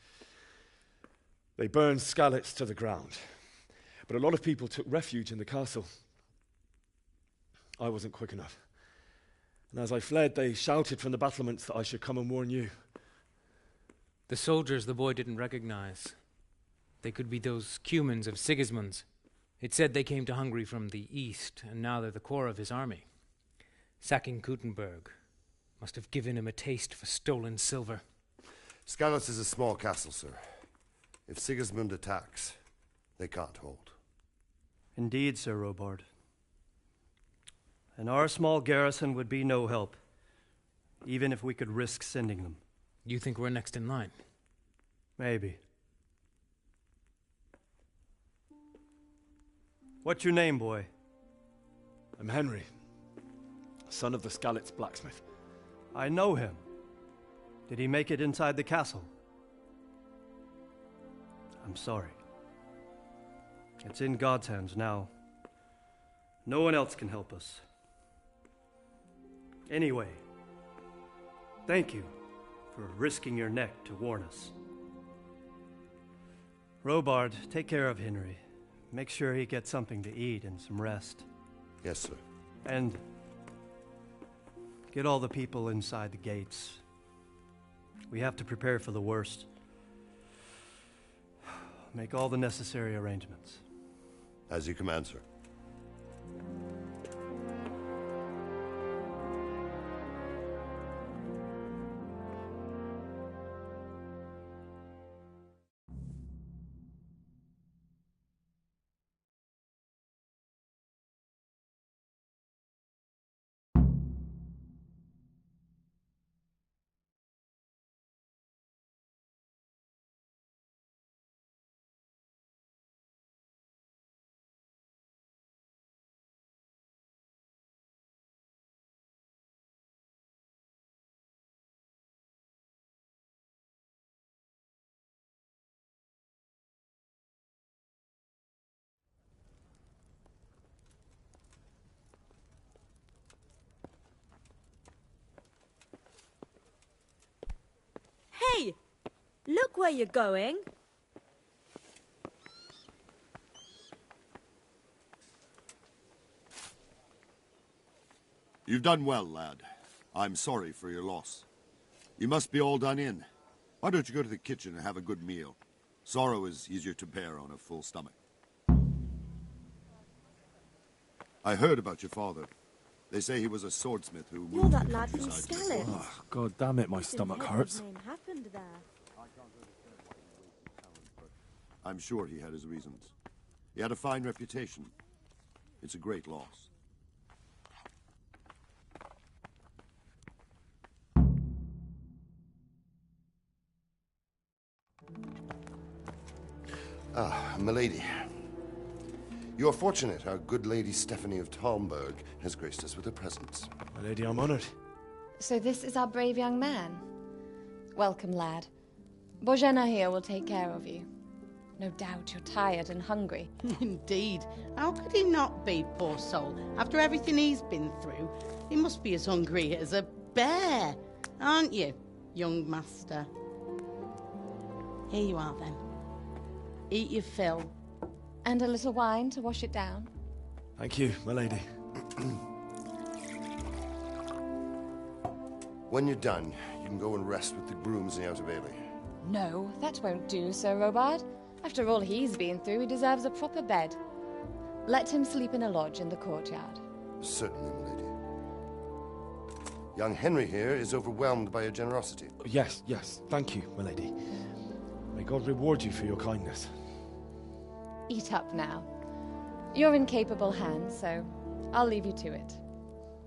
S6: They burned Skalitz to the ground, but a lot of people took refuge in the castle. I wasn't quick enough. And as I fled, they shouted from the battlements that I should come and warn you.
S22: The soldiers the boy didn't recognize. They could be those Cumans of Sigismund's. It said they came to Hungary from the east, and now they're the core of his army. Sacking Gutenberg must have given him a taste for stolen silver.
S9: Skalitz is a small castle, sir. If Sigismund attacks, they can't hold.
S16: Indeed, Sir Robard. And our small garrison would be no help, even if we could risk sending them.
S22: You think we're next in line?
S16: Maybe. What's your name, boy?
S6: I'm Henry, son of the Skalitz blacksmith.
S16: I know him. Did he make it inside the castle? I'm sorry. It's in God's hands now. No one else can help us. Anyway, thank you for risking your neck to warn us. Robard, take care of Henry. Make sure he gets something to eat and some rest.
S9: Yes, sir.
S16: And get all the people inside the gates. We have to prepare for the worst. Make all the necessary arrangements.
S9: As you command, sir.
S10: Hey! Look where you're going.
S23: You've done well, lad. I'm sorry for your loss. You must be all done in. Why don't you go to the kitchen and have a good meal? Sorrow is easier to bear on a full stomach. I heard about your father. They say he was a swordsmith who...
S10: You're that lad from Skalitz.
S6: Oh, God damn it, my stomach hurts.
S10: What happened there?
S23: I'm sure he had his reasons. He had a fine reputation. It's a great loss.
S9: Ah, milady. You are fortunate. Our good lady Stephanie of Talmberg has graced us with her presence.
S6: My lady, I'm honored.
S24: So this is our brave young man. Welcome, lad. Bozhena here will take care of you. No doubt you're tired and hungry.
S19: Indeed. How could he not be, poor soul? After everything he's been through, he must be as hungry as a bear. Aren't you, young master? Here you are, then. Eat your fill.
S24: And a little wine to wash it down.
S6: Thank you, my lady.
S9: When you're done, you can go and rest with the grooms in the Outer Bailey.
S24: No, that won't do, Sir Robard. After all he's been through, he deserves a proper bed. Let him sleep in a lodge in the courtyard.
S9: Certainly, milady. Young Henry here is overwhelmed by your generosity.
S6: Yes, yes. Thank you, my lady. May God reward you for your kindness.
S24: Eat up now. You're in capable hands, so I'll leave you to it.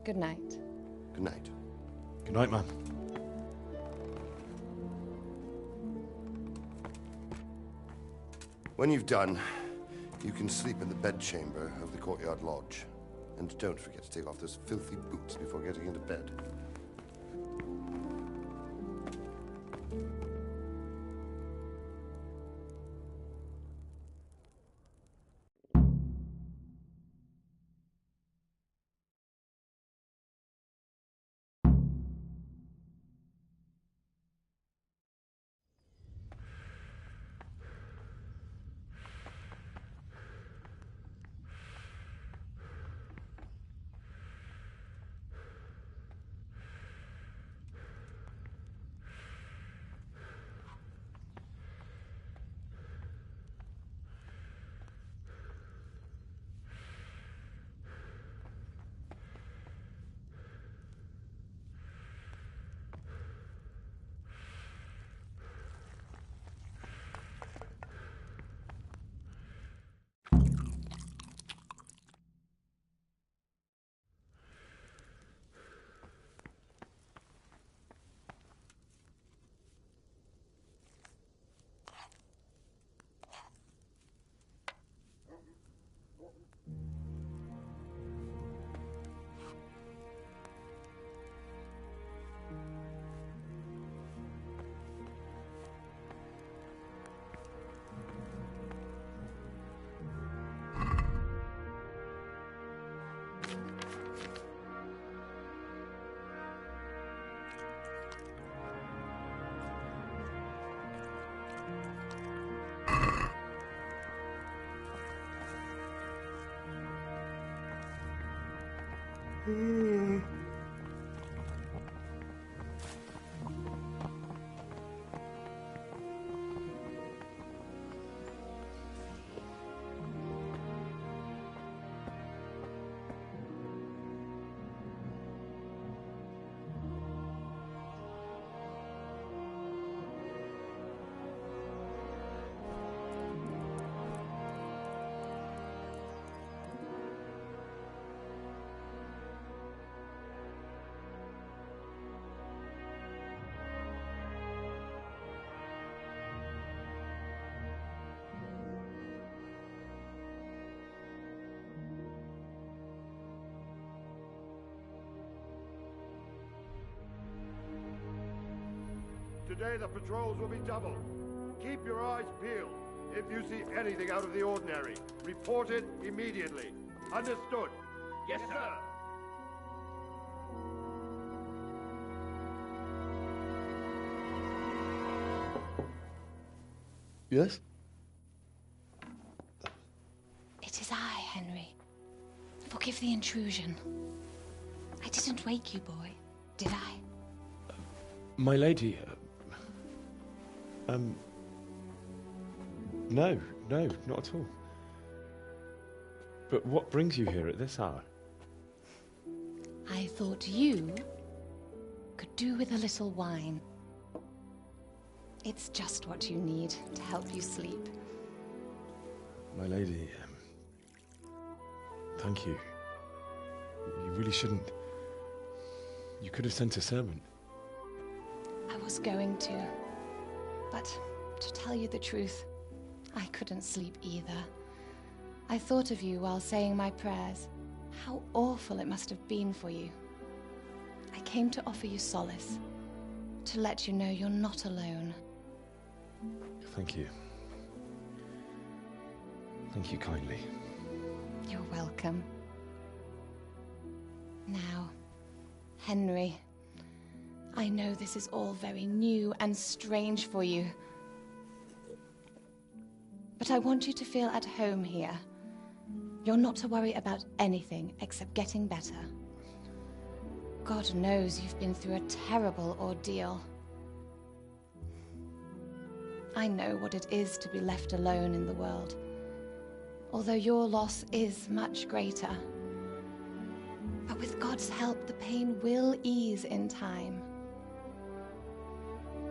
S24: Good night.
S9: Good night.
S6: Good night, ma'am.
S9: When you've done, You can sleep in the bedchamber of the courtyard lodge. And don't forget to take off those filthy boots before getting into bed.
S23: Today the patrols will be double. Keep your eyes peeled. If you see anything out of the ordinary, report it immediately. Understood?
S8: Yes, sir.
S4: Yes?
S24: It is I, Henry. Forgive the intrusion. I didn't wake you, boy, did I?
S6: My lady, no, not at all. But what brings you here at this hour?
S24: I thought you could do with a little wine. It's just what you need to help you sleep.
S6: My lady, thank you. You really shouldn't. You could have sent a servant.
S24: I was going to, but to tell you the truth, I couldn't sleep either. I thought of you while saying my prayers. How awful it must have been for you. I came to offer you solace, to let you know you're not alone.
S6: Thank you. Thank you kindly.
S24: You're welcome. Now, Henry, I know this is all very new and strange for you, but I want you to feel at home here. You're not to worry about anything except getting better. God knows you've been through a terrible ordeal. I know what it is to be left alone in the world, although your loss is much greater. But with God's help, the pain will ease in time.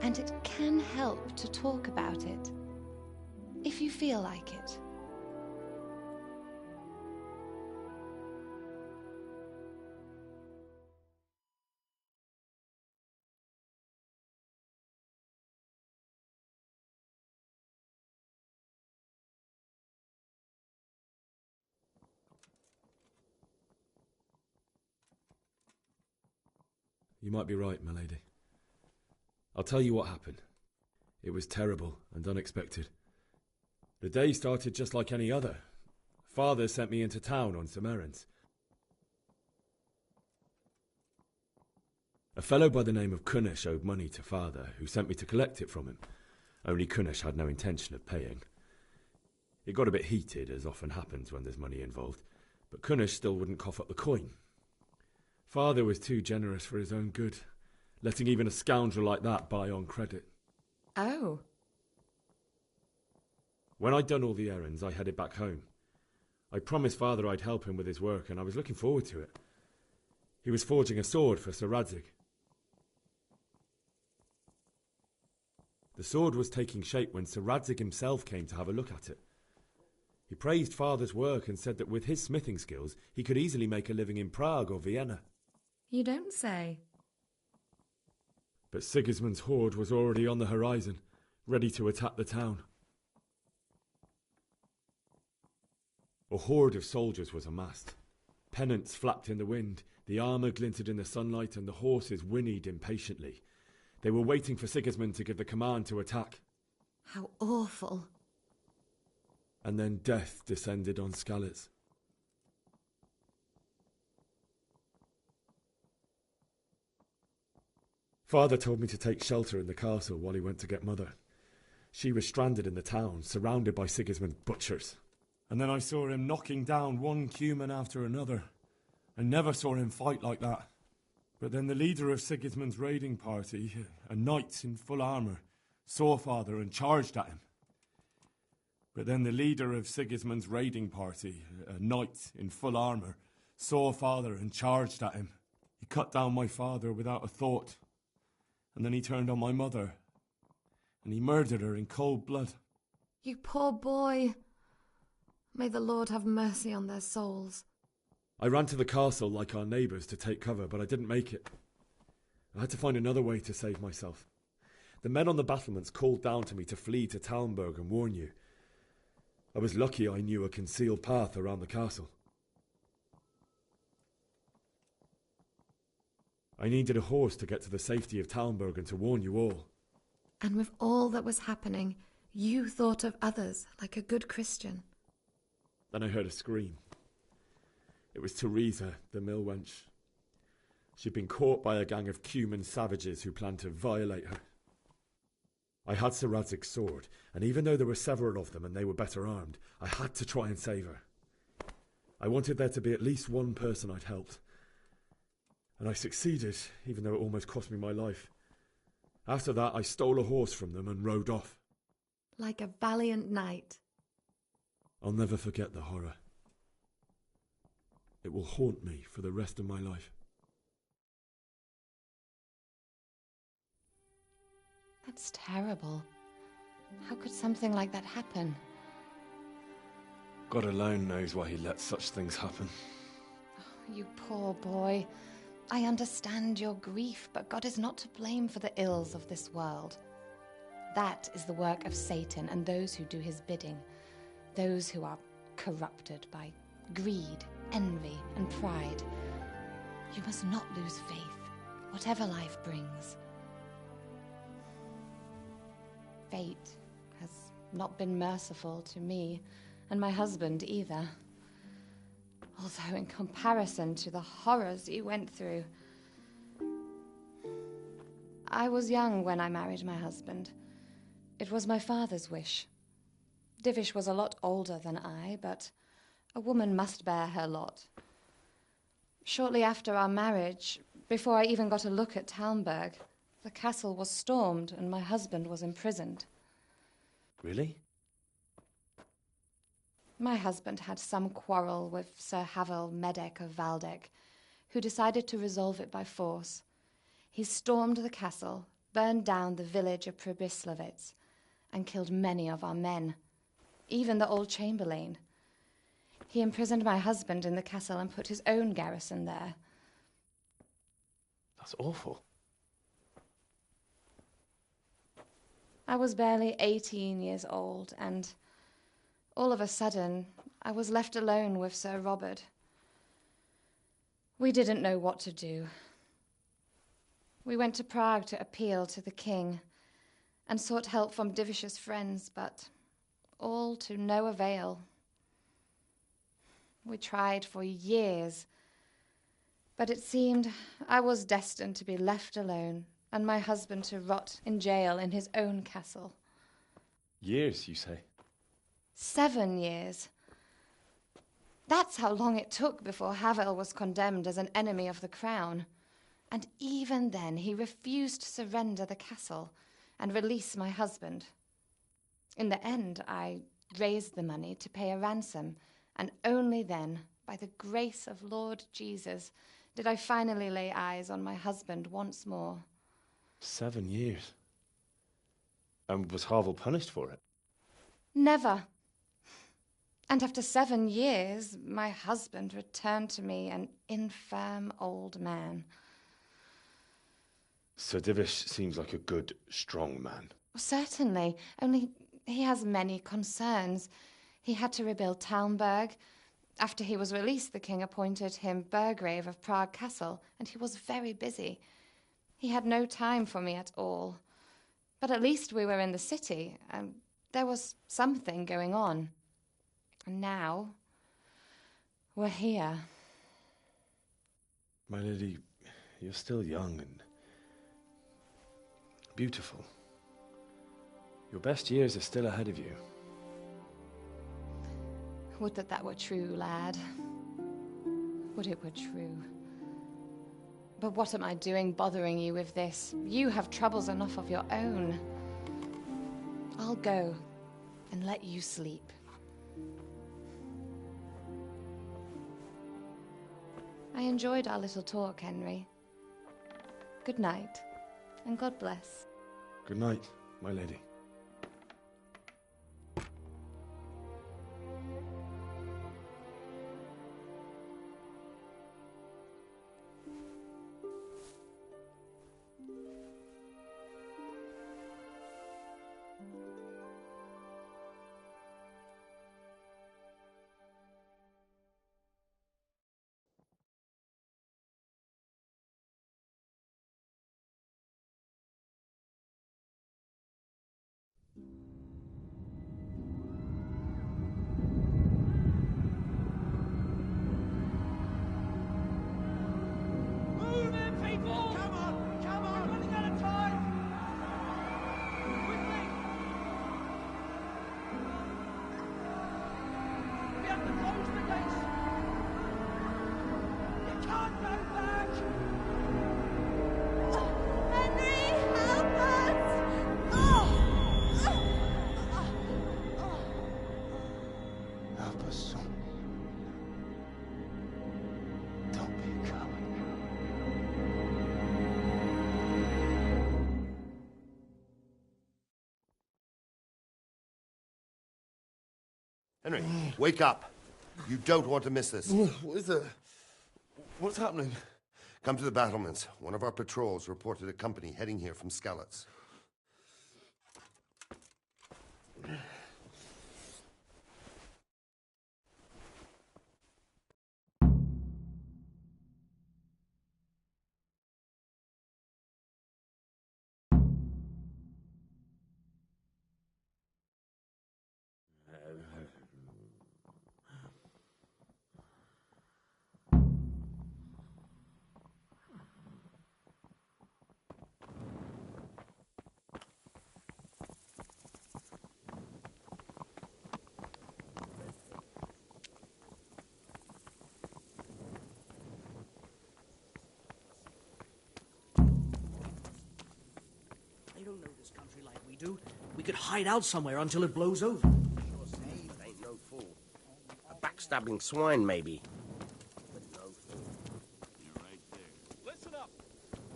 S24: And it can help to talk about it, if you feel like it.
S6: You might be right, my lady. I'll tell you what happened. It was terrible and unexpected. The day started just like any other. Father sent me into town on some errands. A fellow by the name of Kunesh owed money to Father, who sent me to collect it from him. Only Kunesh had no intention of paying. It got a bit heated, as often happens when there's money involved, but Kunesh still wouldn't cough up the coin. Father was too generous for his own good, letting even a scoundrel like that buy on credit.
S20: Oh.
S6: When I'd done all the errands, I headed back home. I promised Father I'd help him with his work, and I was looking forward to it. He was forging a sword for Sir Radzig. The sword was taking shape when Sir Radzig himself came to have a look at it. He praised Father's work and said that with his smithing skills, he could easily make a living in Prague or Vienna.
S20: You don't say.
S6: But Sigismund's horde was already on the horizon, ready to attack the town. A horde of soldiers was amassed. Pennants flapped in the wind, the armour glinted in the sunlight, and the horses whinnied impatiently. They were waiting for Sigismund to give the command to attack.
S20: How awful.
S6: And then death descended on Skalitz. Father told me to take shelter in the castle while he went to get Mother. She was stranded in the town, surrounded by Sigismund's butchers. And then I saw him knocking down one Cuman after another. I never saw him fight like that. But then the leader of Sigismund's raiding party, a knight in full armour, saw Father and charged at him. But then the leader of Sigismund's raiding party, a knight in full armour, saw Father and charged at him. He cut down my father without a thought. And then he turned on my mother. And he murdered her in cold blood.
S20: You poor boy. May the Lord have mercy on their souls.
S6: I ran to the castle like our neighbours to take cover, but I didn't make it. I had to find another way to save myself. The men on the battlements called down to me to flee to Talmberg and warn you. I was lucky I knew a concealed path around the castle. I needed a horse to get to the safety of Talmberg and to warn you all.
S20: And with all that was happening, you thought of others like a good Christian.
S6: Then I heard a scream. It was Teresa, the mill wench. She'd been caught by a gang of Cuman savages who planned to violate her. I had Sir Radzig's sword, and even though there were several of them and they were better armed, I had to try and save her. I wanted there to be at least one person I'd helped. And I succeeded, even though it almost cost me my life. After that, I stole a horse from them and rode off.
S20: Like a valiant knight.
S6: I'll never forget the horror. It will haunt me for the rest of my life.
S24: That's terrible. How could something like that happen?
S6: God alone knows why he lets such things happen.
S24: Oh, you poor boy. I understand your grief, but God is not to blame for the ills of this world. That is the work of Satan and those who do his bidding. Those who are corrupted by greed, envy, and pride. You must not lose faith, whatever life brings. Fate has not been merciful to me, and my husband either. Although in comparison to the horrors you went through. I was young when I married my husband. It was my father's wish. Divish was a lot older than I, but a woman must bear her lot. Shortly after our marriage, before I even got a look at Talmberg, the castle was stormed and my husband was imprisoned.
S6: Really?
S24: My husband had some quarrel with Sir Havel Medek of Valdek, who decided to resolve it by force. He stormed the castle, burned down the village of Pribyslavitz, and killed many of our men, even the old chamberlain. He imprisoned my husband in the castle and put his own garrison there.
S6: That's awful.
S24: I was barely 18 years old, and all of a sudden, I was left alone with Sir Robert. We didn't know what to do. We went to Prague to appeal to the king and sought help from Divish's friends, but all to no avail. We tried for years, but it seemed I was destined to be left alone and my husband to rot in jail in his own castle.
S6: Years, you say?
S24: 7 years. That's how long it took before Havel was condemned as an enemy of the crown. And even then he refused to surrender the castle and release my husband. In the end, I raised the money to pay a ransom, and only then, by the grace of Lord Jesus, did I finally lay eyes on my husband once more.
S6: 7 years? And was Havel punished for it?
S24: Never. And after 7 years, my husband returned to me an infirm old man.
S6: Sir Divish seems like a good, strong man.
S24: Certainly, only he has many concerns. He had to rebuild Talmberg. After he was released, the king appointed him Burgrave of Prague Castle, and he was very busy. He had no time for me at all. But at least we were in the city, and there was something going on. And now, we're here.
S6: My lady, you're still young and beautiful. Your best years are still ahead of you.
S24: Would that that were true, lad. Would it were true. But what am I doing bothering you with this? You have troubles enough of your own. I'll go and let you sleep. I enjoyed our little talk, Henry. Good night, and God bless.
S6: Good night, my lady.
S9: Henry, wake up. You don't want to miss this.
S3: What is it? What's happening?
S9: Come to the battlements. One of our patrols reported a company heading here from Skalitz.
S18: They don't know this country like we do. We could hide out somewhere until it blows over.
S12: Sure, Steve ain't no fool. A backstabbing swine, maybe. But no fool.
S8: You're right there. Listen up.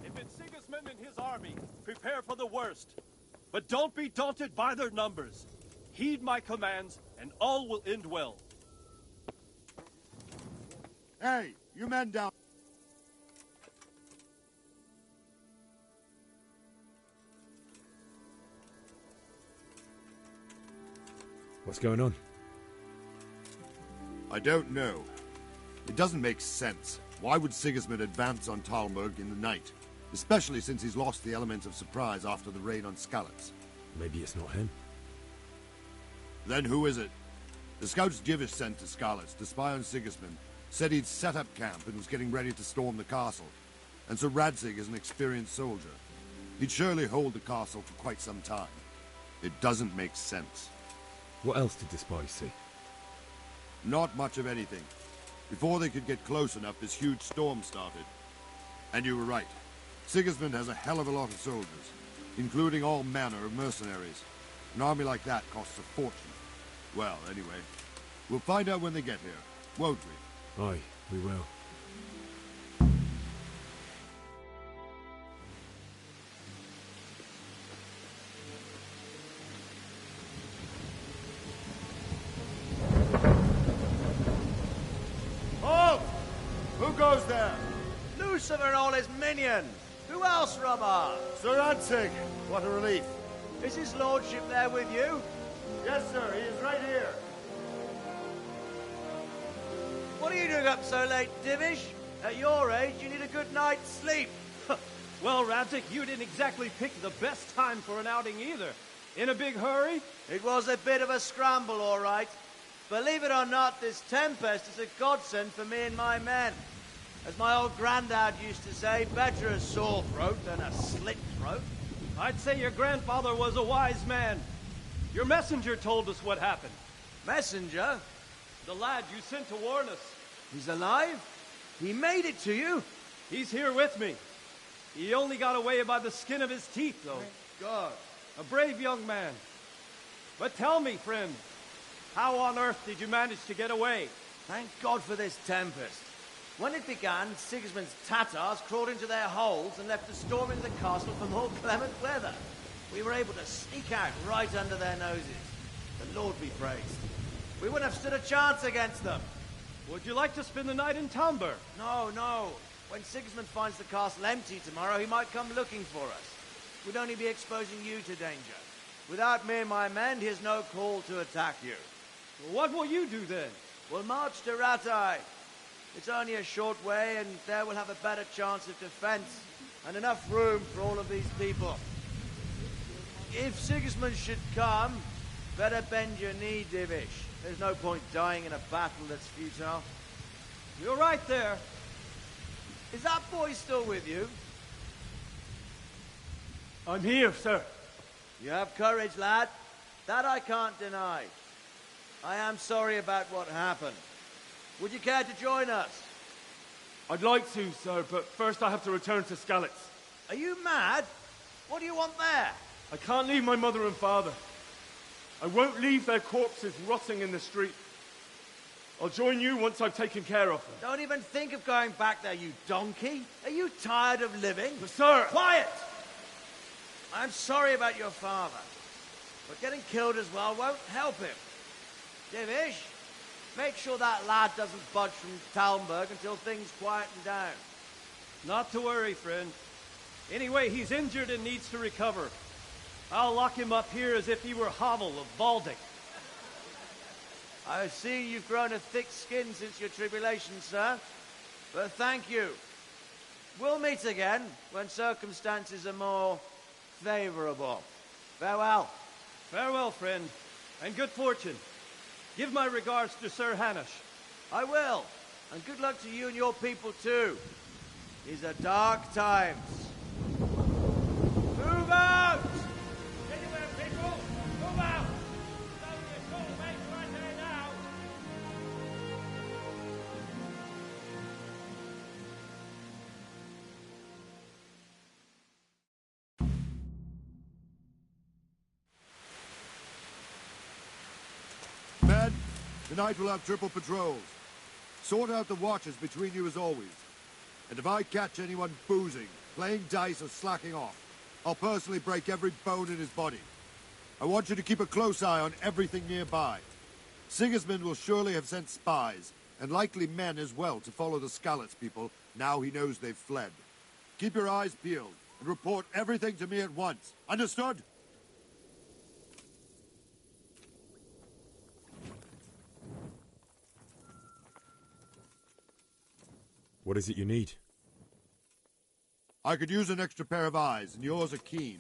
S8: If it's Sigismund and his army, prepare for the worst. But don't be daunted by their numbers. Heed my commands, and all will end well.
S23: Hey, you men down.
S6: What's going on?
S23: I don't know. It doesn't make sense. Why would Sigismund advance on Talmberg in the night? especially since he's lost the element of surprise after the raid on Skalitz.
S6: Maybe it's not him.
S23: Then who is it? The scouts Divish sent to Skalitz to spy on Sigismund said he'd set up camp and was getting ready to storm the castle. And Sir Radzig is an experienced soldier. He'd surely hold the castle for quite some time. It doesn't make sense.
S6: What else did the spies see?
S23: Not much of anything. Before they could get close enough, this huge storm started. And you were right. Sigismund has a hell of a lot of soldiers, including all manner of mercenaries. An army like that costs a fortune. Well, anyway, we'll find out when they get here, won't we?
S6: Aye, we will.
S9: Halt! Who goes there?
S12: Lucifer and all his minions. Who else, Robber?
S9: Sir Radzig. What a relief.
S12: Is his lordship there with you?
S9: Yes, sir. He is right here.
S12: What are you doing up so late, Divish? At your age, you need a good night's sleep.
S8: Well, Radzig, you didn't exactly pick the best time for an outing either. In a big hurry?
S12: It was a bit of a scramble, all right. Believe it or not, this tempest is a godsend for me and my men. As my old granddad used to say, better a sore throat than a slit throat.
S8: I'd say your grandfather was a wise man. Your messenger told us what happened.
S12: Messenger?
S8: The lad you sent to warn us.
S12: He's alive? He made it to you?
S8: He's here with me. He only got away by the skin of his teeth, though.
S12: Thank God.
S8: A brave young man. But tell me, friend, how on earth did you manage to get away?
S12: Thank God for this tempest. When it began, Sigismund's Tatars crawled into their holes and left us storming the castle for more clement weather. We were able to sneak out right under their noses. The Lord be praised. We wouldn't have stood a chance against them.
S8: Would you like to spend the night in Tamber?
S12: No, no. When Sigismund finds the castle empty tomorrow, he might come looking for us. We'd only be exposing you to danger. Without me and my men, he has no call to attack you.
S8: Well, what will you do then?
S12: We'll march to Rattay. It's only a short way, and there we'll have a better chance of defense and enough room for all of these people. If Sigismund should come, better bend your knee, Divish. There's no point dying in a battle that's futile.
S8: You're right there.
S12: Is that boy still with you?
S8: I'm here, sir.
S12: You have courage, lad. That I can't deny. I am sorry about what happened. Would you care to join us?
S8: I'd like to, sir, but first I have to return to Skalitz.
S12: Are you mad? What do you want there?
S8: I can't leave my mother and father. I won't leave their corpses rotting in the street. I'll join you once I've taken care of them.
S12: Don't even think of going back there, you donkey. Are you tired of living?
S8: But sir!
S12: Quiet! I'm sorry about your father, but getting killed as well won't help him. Divish, make sure that lad doesn't budge from Talmberg until things quieten down.
S8: Not to worry, friend. Anyway, he's injured and needs to recover. I'll lock him up here as if he were Havel of Baldic.
S12: I see you've grown a thick skin since your tribulation, sir. But thank you. We'll meet again when circumstances are more favorable. Farewell.
S8: Farewell, friend, and good fortune. Give my regards to Sir Hanush.
S12: I will. And good luck to you and your people, too. These are dark times. Move out!
S8: Anywhere, people! Move out! Don't get so late right there now!
S23: Men, tonight we'll have triple patrols. Sort out the watches between you as always. And if I catch anyone boozing, playing dice or slacking off, I'll personally break every bone in his body. I want you to keep a close eye on everything nearby. Sigismund will surely have sent spies, and likely men as well, to follow the Skalitz people now he knows they've fled. Keep your eyes peeled, and report everything to me at once. Understood?
S6: What is it you need?
S23: I could use an extra pair of eyes, and yours are keen.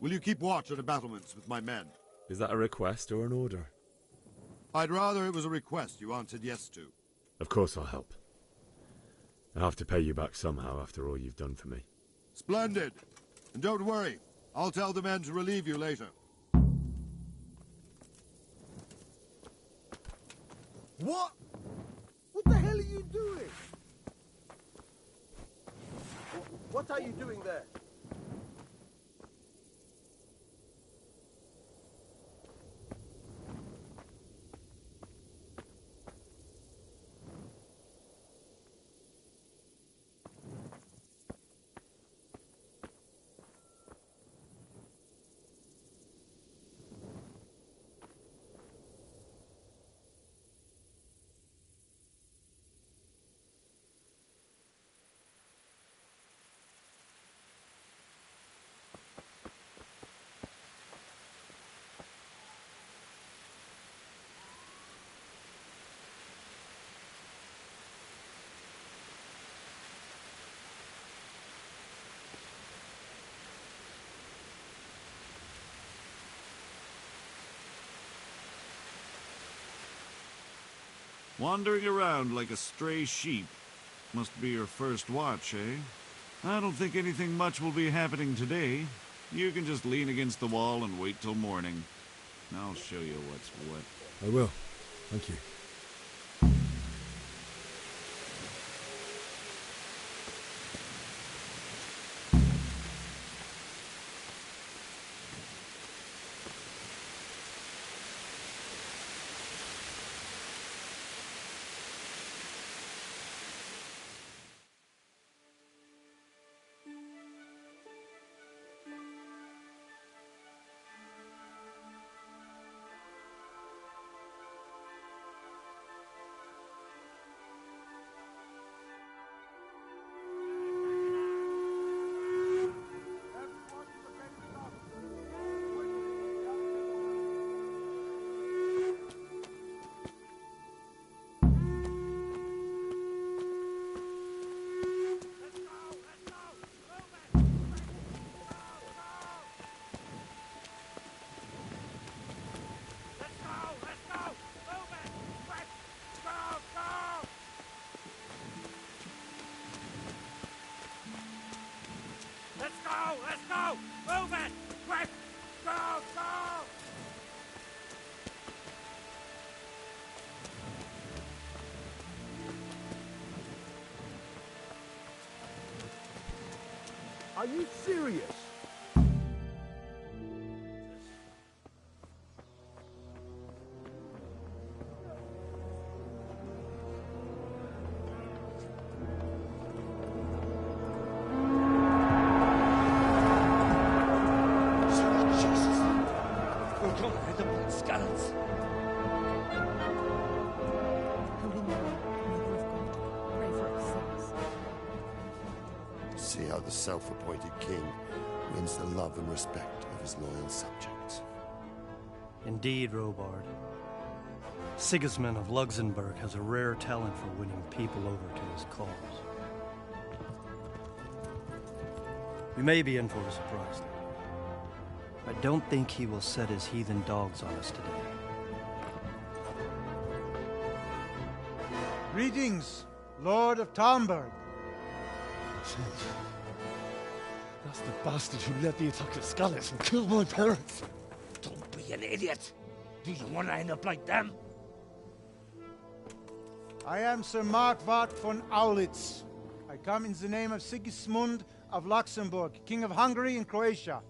S23: Will you keep watch at the battlements with my men?
S6: Is that a request or an order?
S23: I'd rather it was a request you answered yes to.
S6: Of course I'll help. I have to pay you back somehow after all you've done for me.
S23: Splendid. And don't worry, I'll tell the men to relieve you later.
S12: What? What the hell are you doing? What are you doing there?
S1: Wandering around like a stray sheep. Must be your first watch, eh? I don't think anything much will be happening today. You can just lean against the wall and wait till morning. I'll show you what's what.
S6: I will. Thank you.
S12: Are you serious?
S9: See how the self-appointed king wins the love and respect of his loyal subjects.
S16: Indeed, Robard. Sigismund of Luxembourg has a rare talent for winning people over to his cause. We may be in for a surprise, though. I don't think he will set his heathen dogs on us today.
S17: Greetings, Lord of Talmberg.
S18: That's the bastard who led the attack at Scarlet and killed my parents.
S5: Don't be an idiot. Do you want to end up like them?
S17: I am Sir Markwart von Aulitz. I come in the name of Sigismund of Luxembourg, King of Hungary and Croatia,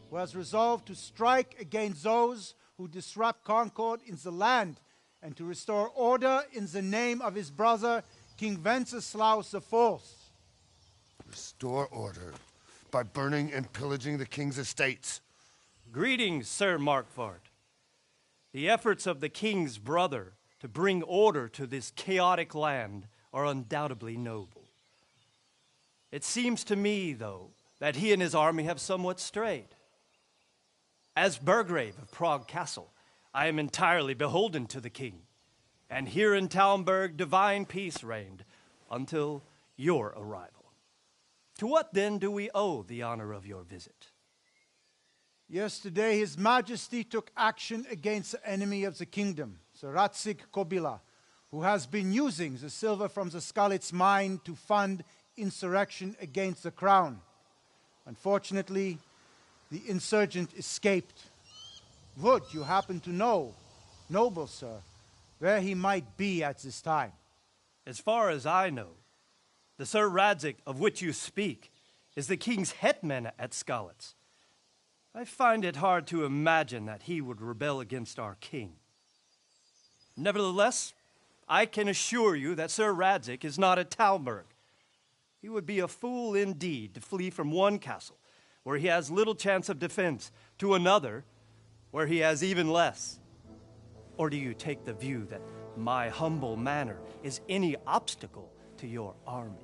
S17: who has resolved to strike against those who disrupt concord in the land and to restore order in the name of his brother, King Wenceslaus IV.
S9: Restore order by burning and pillaging the king's estates.
S16: Greetings, Sir Markwart. The efforts of the king's brother to bring order to this chaotic land are undoubtedly noble. It seems to me, though, that he and his army have somewhat strayed. As Burgrave of Prague Castle, I am entirely beholden to the king, and here in Talmberg divine peace reigned until your arrival. To what then do we owe the honor of your visit?
S2: Yesterday, His Majesty took action against the enemy of the kingdom, the Ratsig Kobila, who has been using the silver from the Skalitz mine to fund insurrection against the crown. Unfortunately, the insurgent escaped. Would you happen to know, noble sir, where he might be at this time?
S16: As far as I know, the Sir Radzik of which you speak is the king's hetman at Skalitz. I find it hard to imagine that he would rebel against our king. Nevertheless, I can assure you that Sir Radzik is not at Talmberg. He would be a fool indeed to flee from one castle, where he has little chance of defense, to another, where he has even less. Or do you take the view that my humble manner is any obstacle to your army?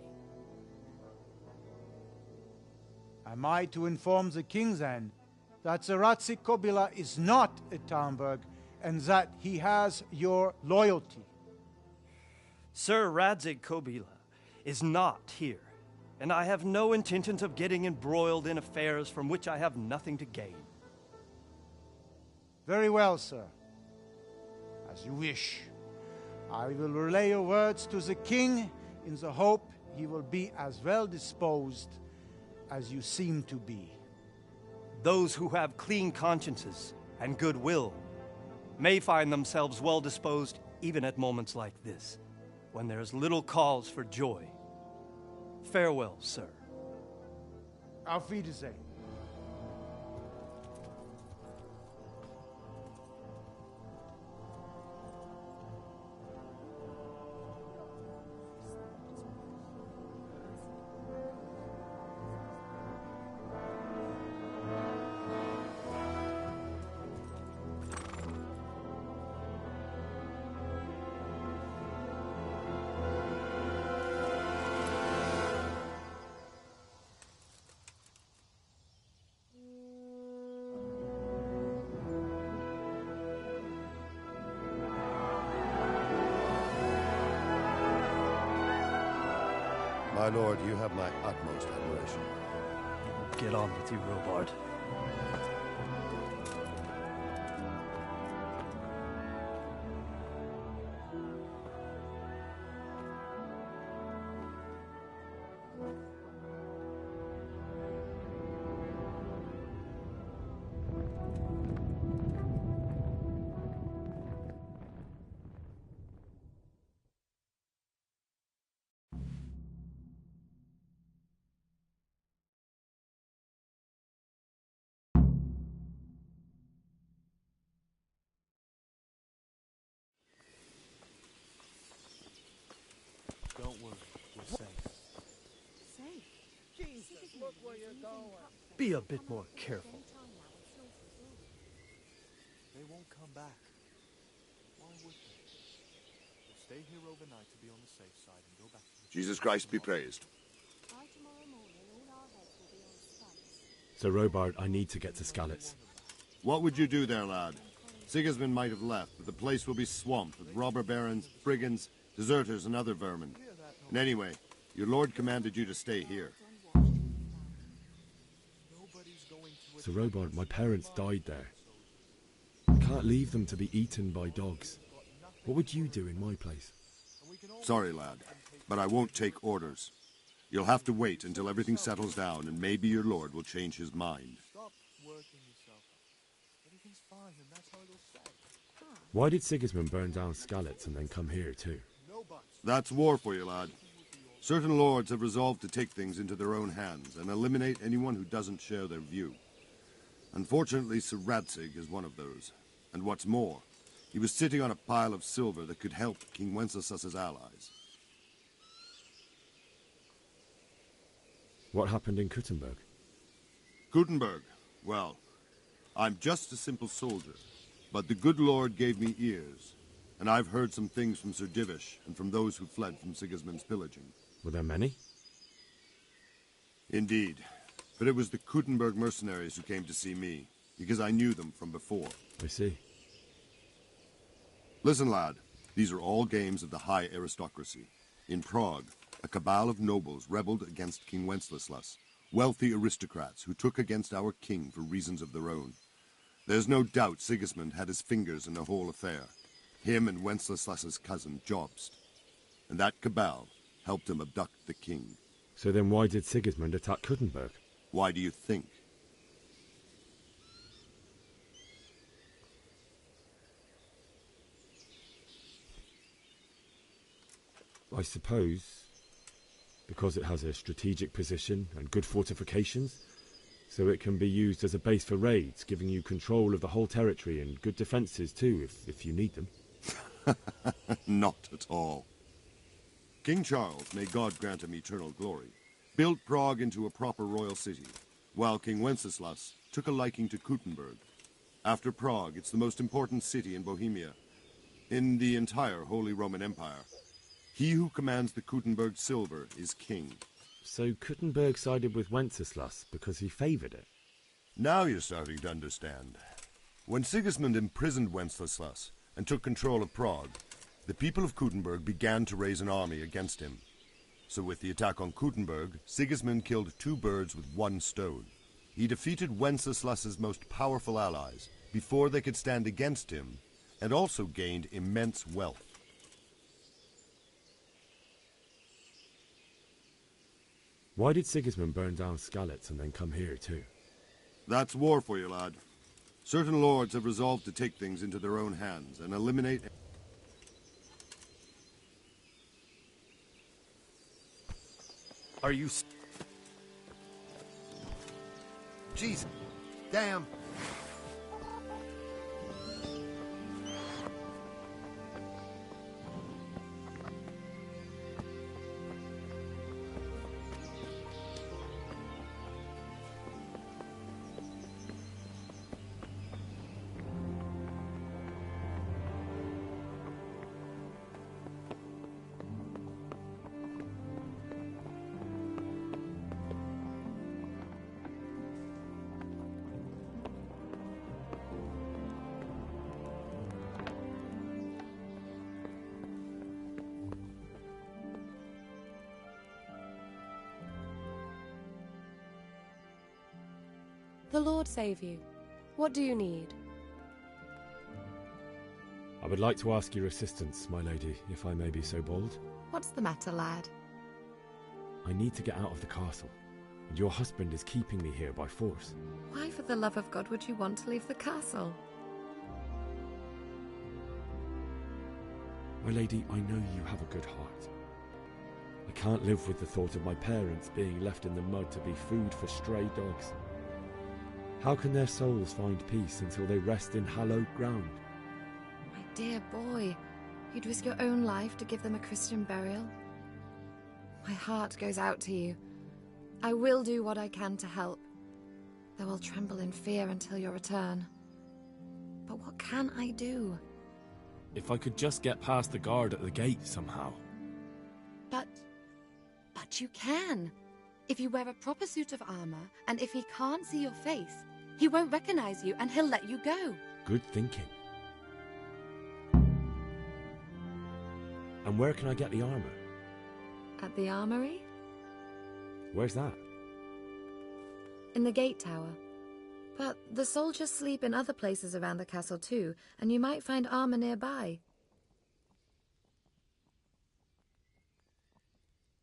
S2: Am I to inform the king then that the Ratsik Kobila is not at Talmberg and that he has your loyalty?
S16: Sir Radzik Kobila is not here, and I have no intentions of getting embroiled in affairs from which I have nothing to gain.
S2: Very well, sir. As you wish. I will relay your words to the king in the hope he will be as well disposed as you seem to be.
S16: Those who have clean consciences and goodwill may find themselves well disposed even at moments like this, when there is little cause for joy. Farewell, sir.
S2: Auf Wiedersehen.
S9: My lord, you have my utmost admiration.
S16: Get on with you, Robard.
S18: Don't worry, we're safe.
S11: Safe? Jesus, look where you're going.
S16: Be a bit more careful.
S18: They won't come back. Why would they? We'll stay here overnight to be on the safe side and go back to the...
S23: Jesus Christ be praised.
S6: Sir Robard, I need to get to Skalitz.
S23: What would you do there, lad? Sigismund might have left, but the place will be swamped with robber barons, brigands, deserters, and other vermin. And anyway, your lord commanded you to stay here.
S6: Sir Robard, my parents died there. I can't leave them to be eaten by dogs. What would you do in my place?
S23: Sorry, lad, but I won't take orders. You'll have to wait until everything settles down, and maybe your lord will change his mind.
S18: Stop working yourself up. Everything's fine, and that's how it'll stay.
S6: Why did Sigismund burn down Skalitz and then come here too?
S23: That's war for you, lad. Certain lords have resolved to take things into their own hands and eliminate anyone who doesn't share their view. Unfortunately, Sir Radzig is one of those. And what's more, he was sitting on a pile of silver that could help King Wenceslas's allies.
S6: What happened in Kuttenberg?
S23: Gutenberg? Well, I'm just a simple soldier, but the good Lord gave me ears, and I've heard some things from Sir Divish and from those who fled from Sigismund's pillaging.
S6: Were there many?
S23: Indeed, but it was the Kuttenberg mercenaries who came to see me, because I knew them from before.
S6: I see.
S23: Listen, lad, these are all games of the high aristocracy. In Prague, a cabal of nobles rebelled against King Wenceslas, wealthy aristocrats who took against our king for reasons of their own. There's no doubt Sigismund had his fingers in the whole affair, him and Wenceslas's cousin Jobst. And that cabal helped him abduct the king.
S6: So then why did Sigismund attack Kuttenberg?
S23: Why do you think?
S6: I suppose because it has a strategic position and good fortifications, so it can be used as a base for raids, giving you control of the whole territory and good defences too, if you need them.
S23: Not at all. King Charles, may God grant him eternal glory, built Prague into a proper royal city, while King Wenceslas took a liking to Kuttenberg. After Prague, it's the most important city in Bohemia, in the entire Holy Roman Empire. He who commands the Kuttenberg silver is king.
S6: So Kuttenberg sided with Wenceslas because he favoured it?
S23: Now you're starting to understand. When Sigismund imprisoned Wenceslas and took control of Prague, the people of Kuttenberg began to raise an army against him. So with the attack on Kuttenberg, Sigismund killed 2 birds with 1 stone. He defeated Wenceslas's most powerful allies before they could stand against him, and also gained immense wealth.
S6: Why did Sigismund burn down Skalitz and then come here too?
S23: That's war for you, lad. Certain lords have resolved to take things into their own hands and eliminate... Are you... Jeez. Damn.
S7: The Lord save you. What do you need?
S6: I would like to ask your assistance, my lady, if I may be so bold.
S7: What's the matter, lad?
S6: I need to get out of the castle, and your husband is keeping me here by force.
S7: Why, for the love of God, would you want to leave the castle?
S6: My lady, I know you have a good heart. I can't live with the thought of my parents being left in the mud to be food for stray dogs. How can their souls find peace until they rest in hallowed ground?
S7: My dear boy, you'd risk your own life to give them a Christian burial? My heart goes out to you. I will do what I can to help, though I'll tremble in fear until your return. But what can I do?
S6: If I could just get past the guard at the gate somehow.
S7: But you can. If you wear a proper suit of armor, and if he can't see your face, he won't recognize you and he'll let you go.
S6: Good thinking. And where can I get the armor?
S7: At the armory?
S6: Where's that?
S7: In the gate tower. But the soldiers sleep in other places around the castle too, and you might find armor nearby.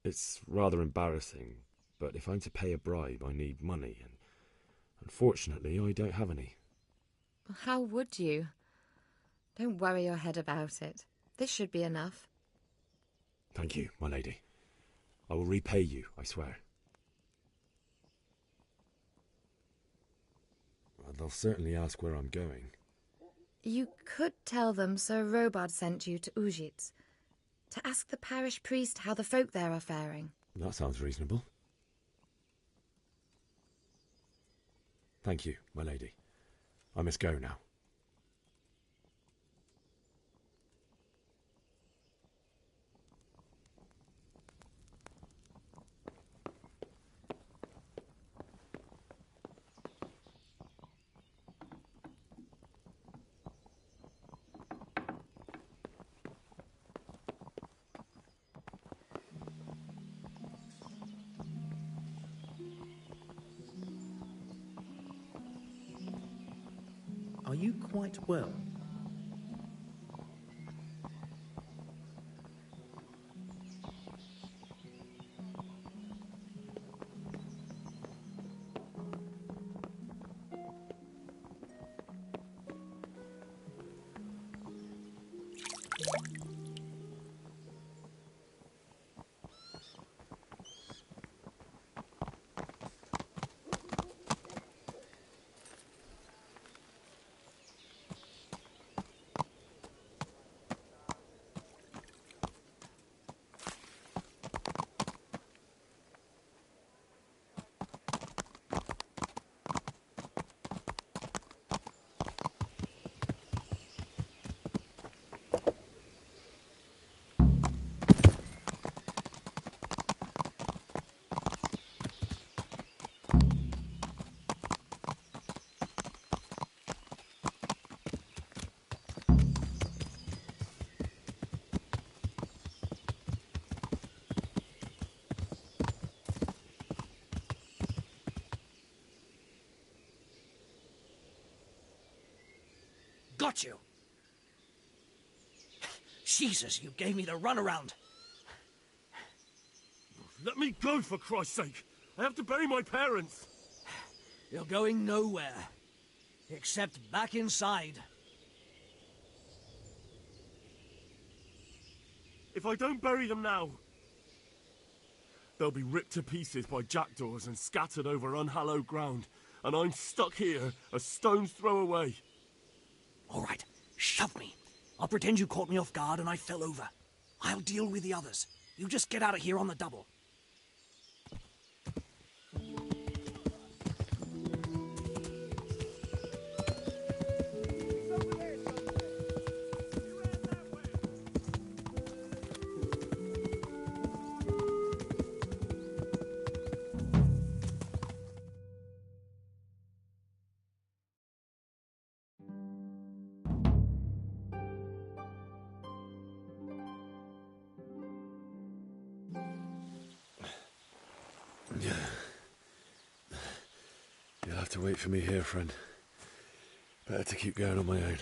S6: It's rather embarrassing, but if I'm to pay a bribe, I need money, and unfortunately, I don't have any.
S7: How would you? Don't worry your head about it. This should be enough.
S6: Thank you, my lady. I will repay you, I swear. They'll certainly ask where I'm going.
S7: You could tell them Sir Robard sent you to Ujits, to ask the parish priest how the folk there are faring.
S6: That sounds reasonable. Thank you, my lady. I must go now.
S13: you quite well?
S5: Got you! Jesus, you gave me the runaround!
S8: Let me go, for Christ's sake! I have to bury my parents!
S5: You're going nowhere. Except back inside.
S8: If I don't bury them now, they'll be ripped to pieces by jackdaws and scattered over unhallowed ground, and I'm stuck here, a stone's throw away.
S5: All right, shove me. I'll pretend you caught me off guard and I fell over. I'll deal with the others. You just get out of here on the double.
S6: You'll have to wait for me here, friend. Better to keep going on my own.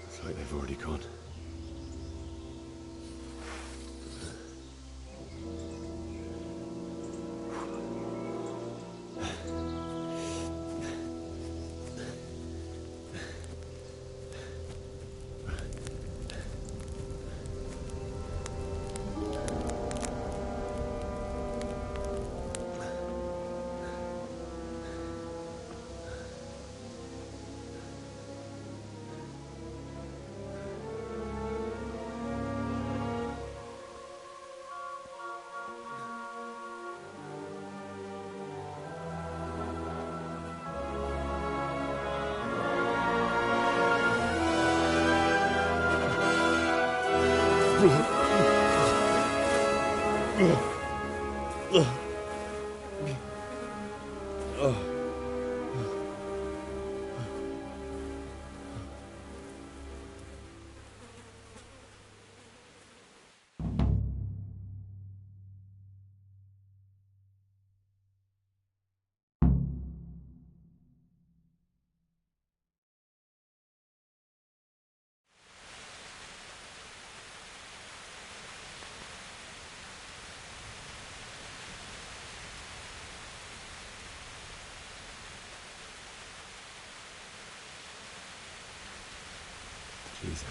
S6: It's like they've already gone. Jesus.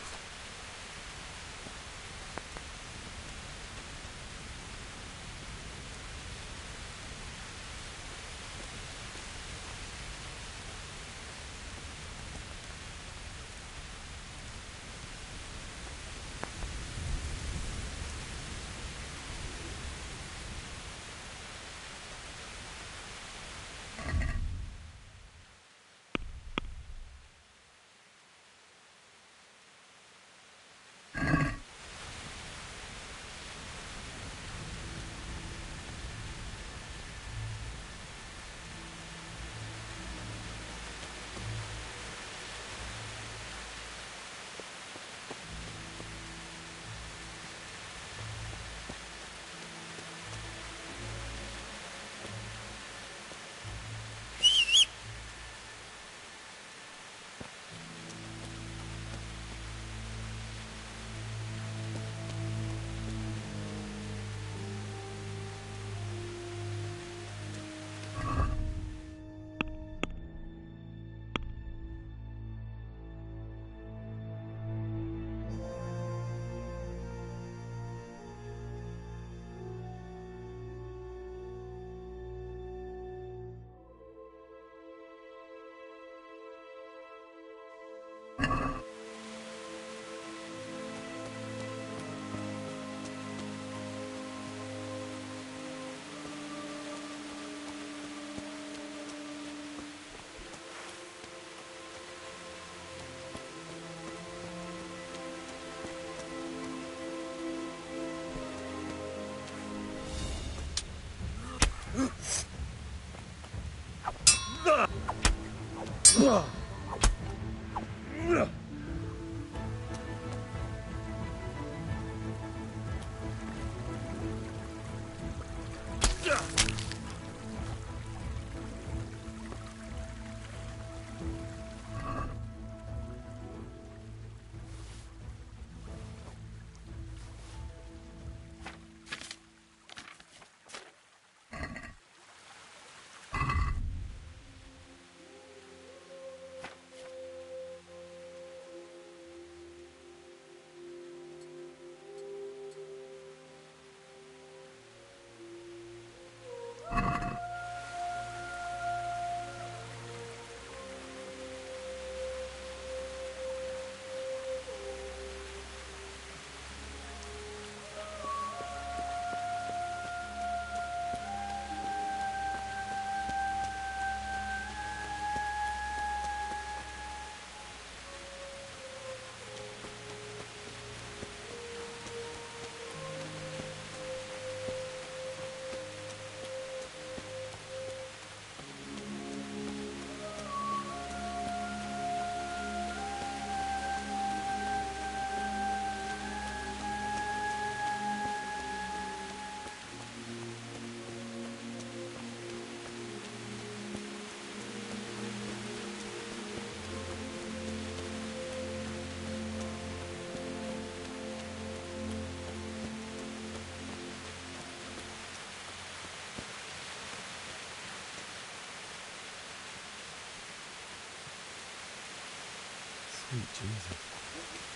S6: Sweet Jesus.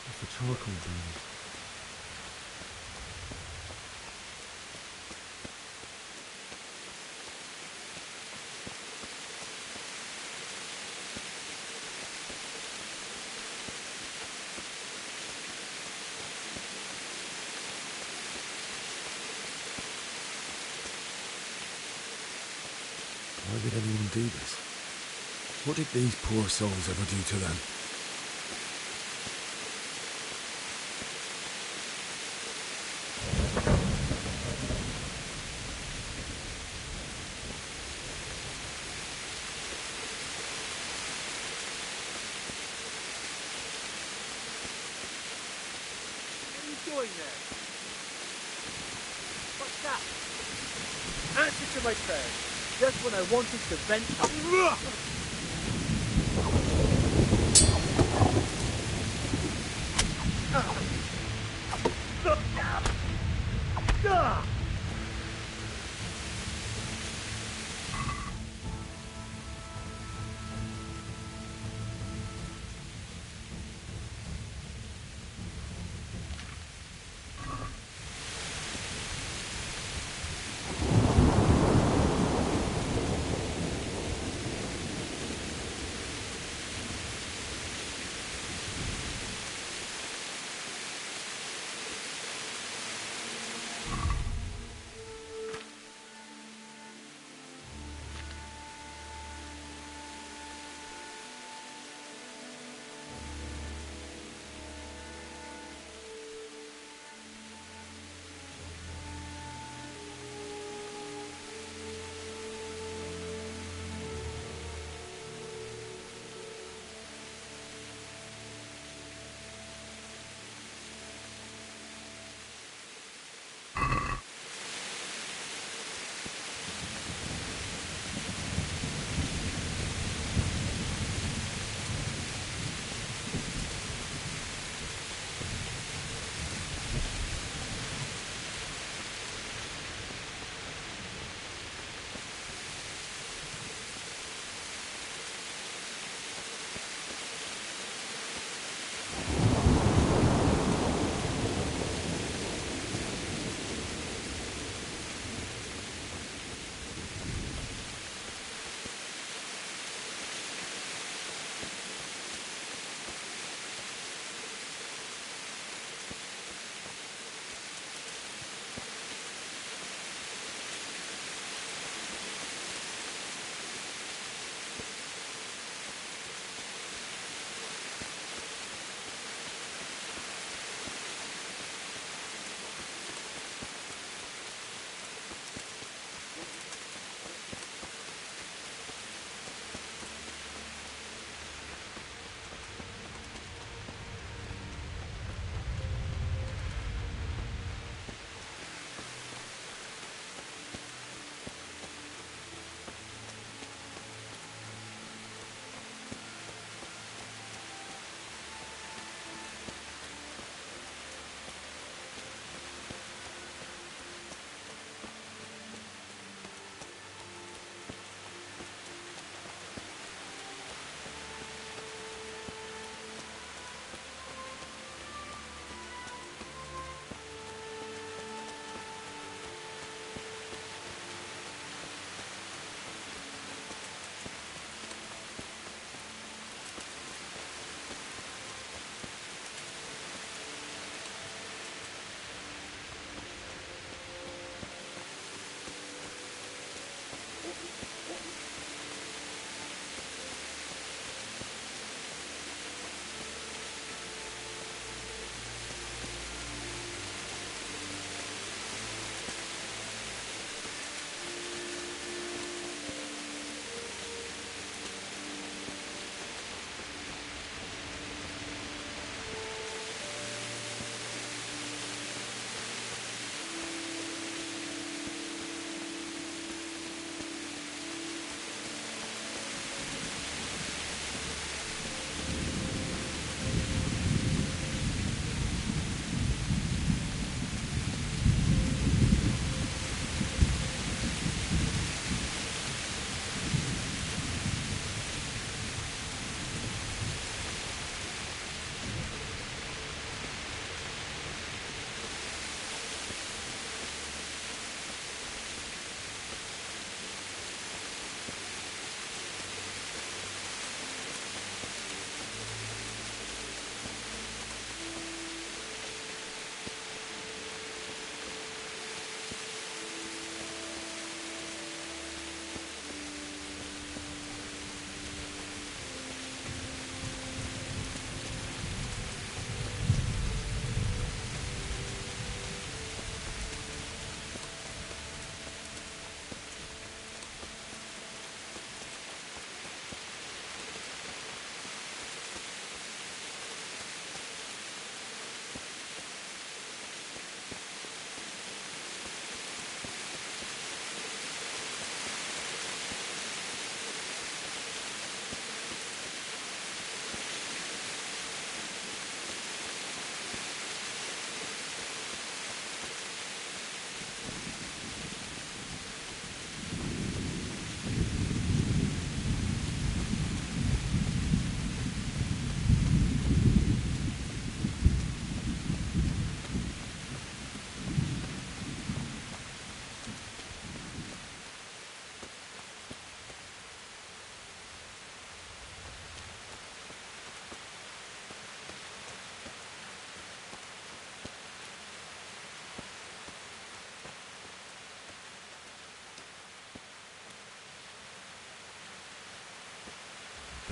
S6: What's the charcoal doing? Why did anyone do this? What did these poor souls ever do to them?
S18: What's that? Answer to my prayers. Just when I wanted to vent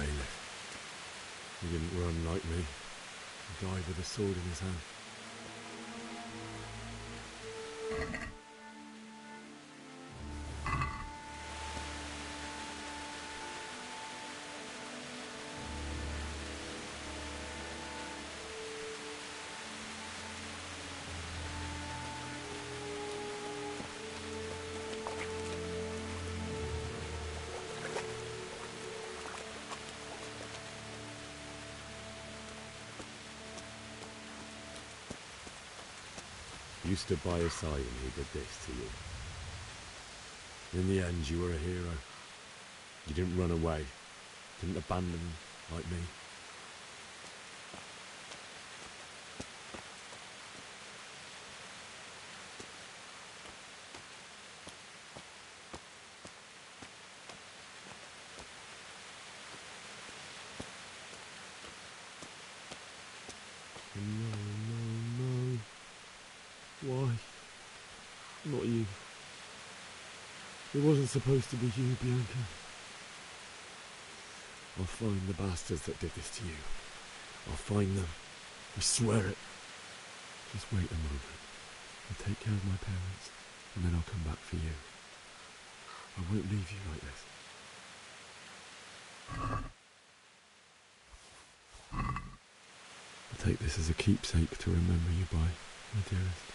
S6: bailiff. He didn't run like me. He died with a sword in his hand. You stood by his side and he did this to you. In the end, you were a hero. You didn't run away. Didn't abandon like me. No. Why? Not you. It wasn't supposed to be you, Bianca. I'll find the bastards that did this to you. I'll find them. I swear it. Just wait a moment. I'll take care of my parents, and then I'll come back for you. I won't leave you like this. I'll take this as a keepsake to remember you by, my dearest.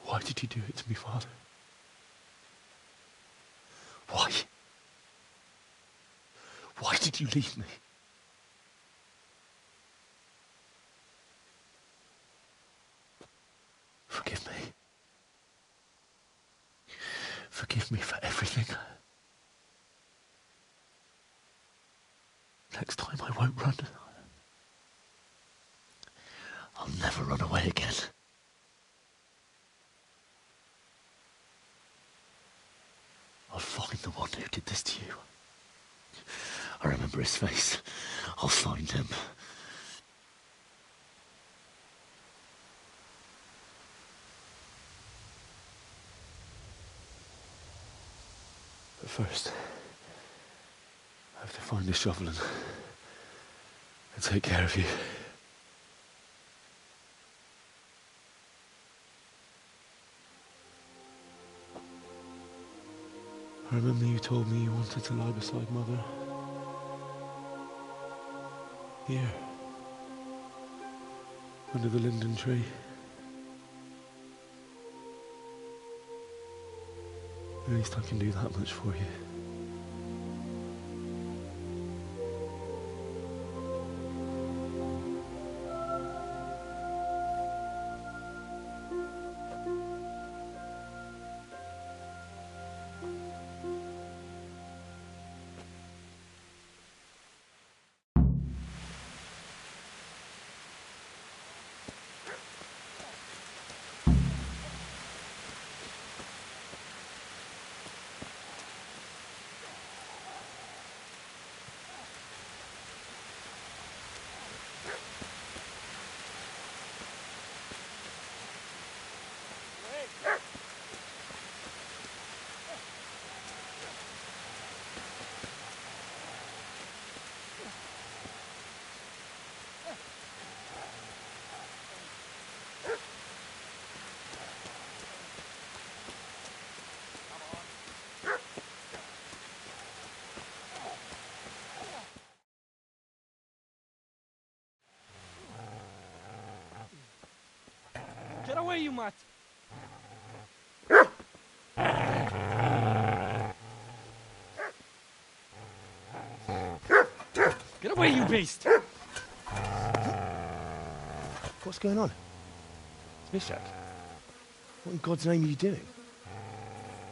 S6: Why did you do it to me, Father? Why? Why did you leave me? Forgive me. Forgive me for everything. Next time I won't run. I'll never run away again. I'll find the one who did this to you. I remember his face. I'll find him. But first, I have to find the shovel and take care of you. I remember you told me you wanted to lie beside Mother. Here. Under the linden tree. At least I can do that much for you.
S18: Get away, you mutt! Get away, you beast!
S4: What's going on? It's Miss Jack.
S17: What in God's name are you doing?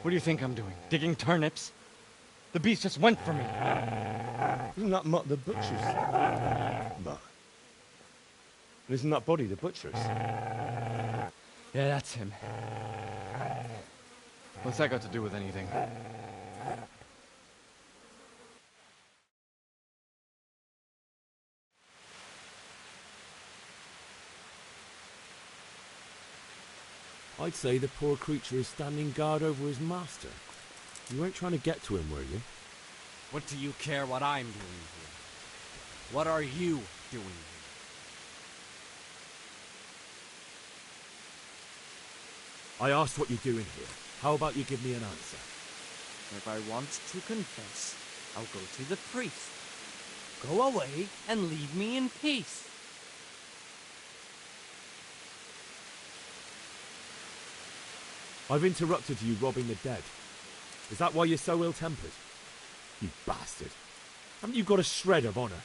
S18: What do you think I'm doing? Digging turnips? The beast just went for me.
S17: Isn't that Mutt the butcher's? Mutt. Isn't that body the butcher's?
S18: Yeah, that's him. What's that got to do with anything?
S6: I'd say the poor creature is standing guard over his master. You weren't trying to get to him, were you?
S13: What do you care what I'm doing here? What are you doing here?
S6: I asked what you're doing here. How about you give me an answer?
S13: If I want to confess, I'll go to the priest. Go away and leave me in peace.
S6: I've interrupted you robbing the dead. Is that why you're so ill-tempered? You bastard. Haven't you got a shred of honor?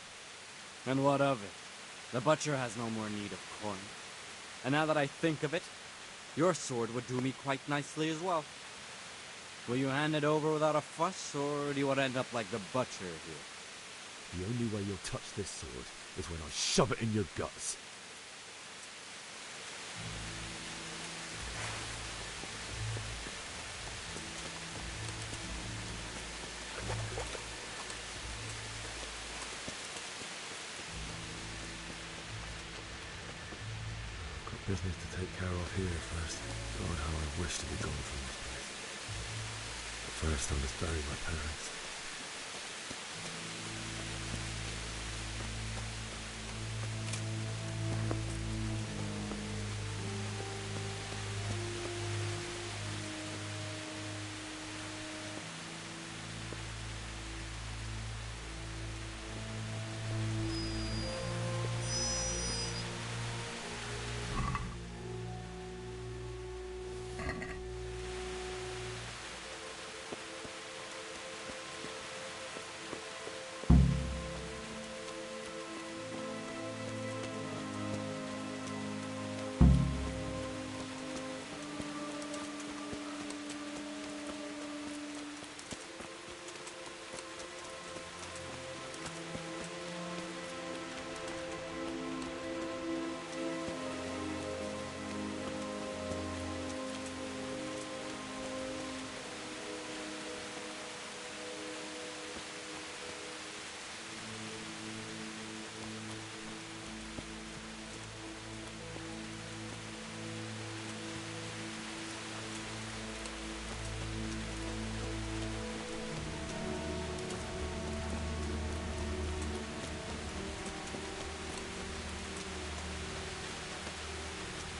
S13: And what of it? The butcher has no more need of corn. And now that I think of it, your sword would do me quite nicely as well. Will you hand it over without a fuss, or do you want to end up like the butcher here?
S6: The only way you'll touch this sword is when I shove it in your guts. Business to take care of here first. God, how I wish to be gone from this place. But first I must bury my parents.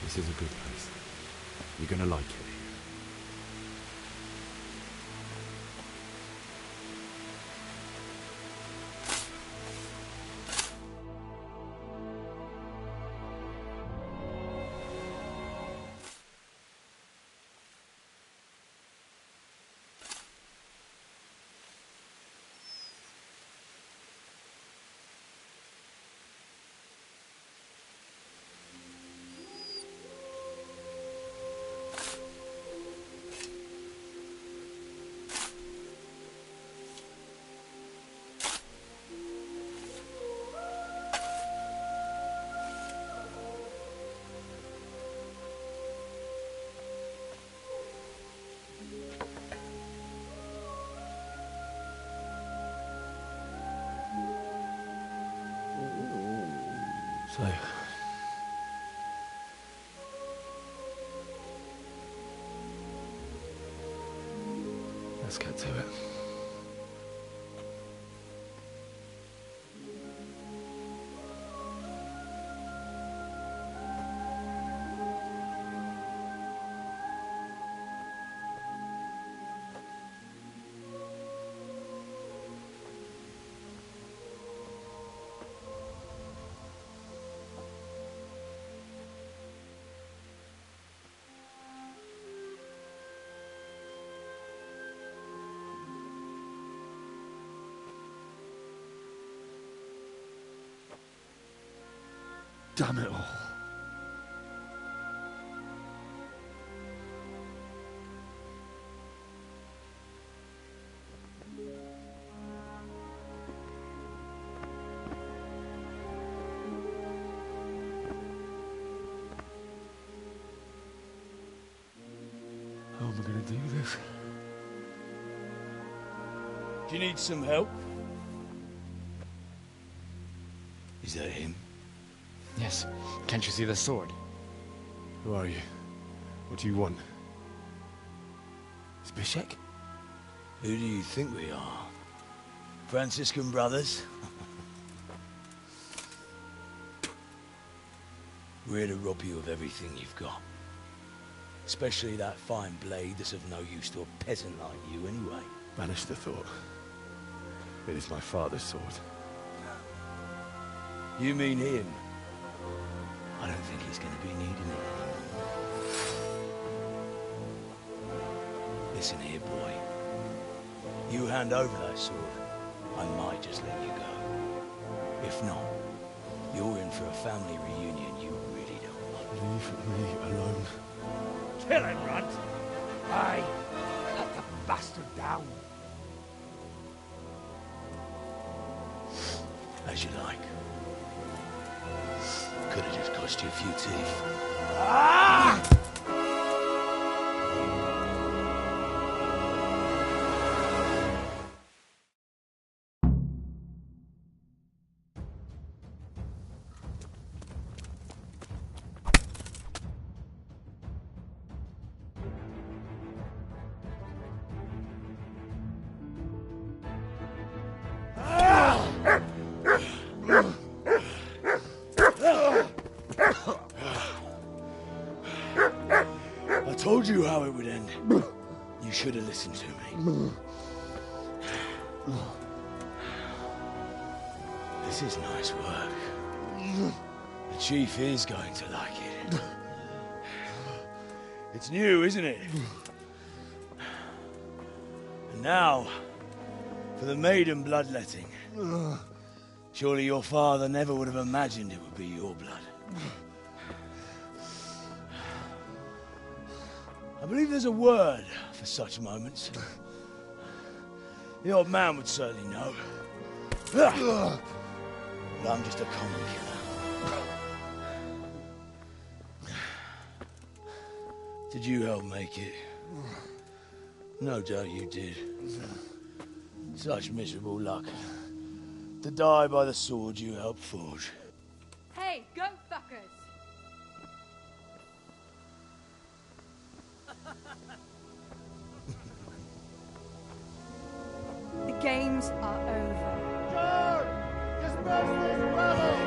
S6: This is a good place. You're gonna like it. So, let's get to it. Damn it all.
S17: How am I going to do this? Do you need some help? Is that him?
S14: Yes. Can't you see the sword?
S17: Who are you? What do you want?
S14: Zbyszek?
S17: Who do you think we are? Franciscan brothers? We're here to rob you of everything you've got. Especially that fine blade that's of no use to a peasant like you anyway.
S14: Banish the thought. It is my father's sword.
S17: You mean him? I don't think he's going to be needing it anymore. Listen here, boy. You hand over that sword, I might just let you go. If not, you're in for a family reunion you really don't want.
S14: Leave me alone.
S18: Kill him, Runt! Aye, cut the bastard down.
S17: As you like. Could have just cost you a few teeth.
S18: Ah!
S17: I told you how it would end. You should have listened to me. This is nice work. The chief is going to like it. It's new, isn't it? And now, for the maiden bloodletting. Surely your father never would have imagined it would be your blood. I believe there's a word for such moments. The old man would certainly know. But I'm just a common killer. Did you help make it? No doubt you did. Such miserable luck. To die by the sword you helped forge.
S15: Hey, go fuckers! The games are over.
S18: John! Disperse this rebel!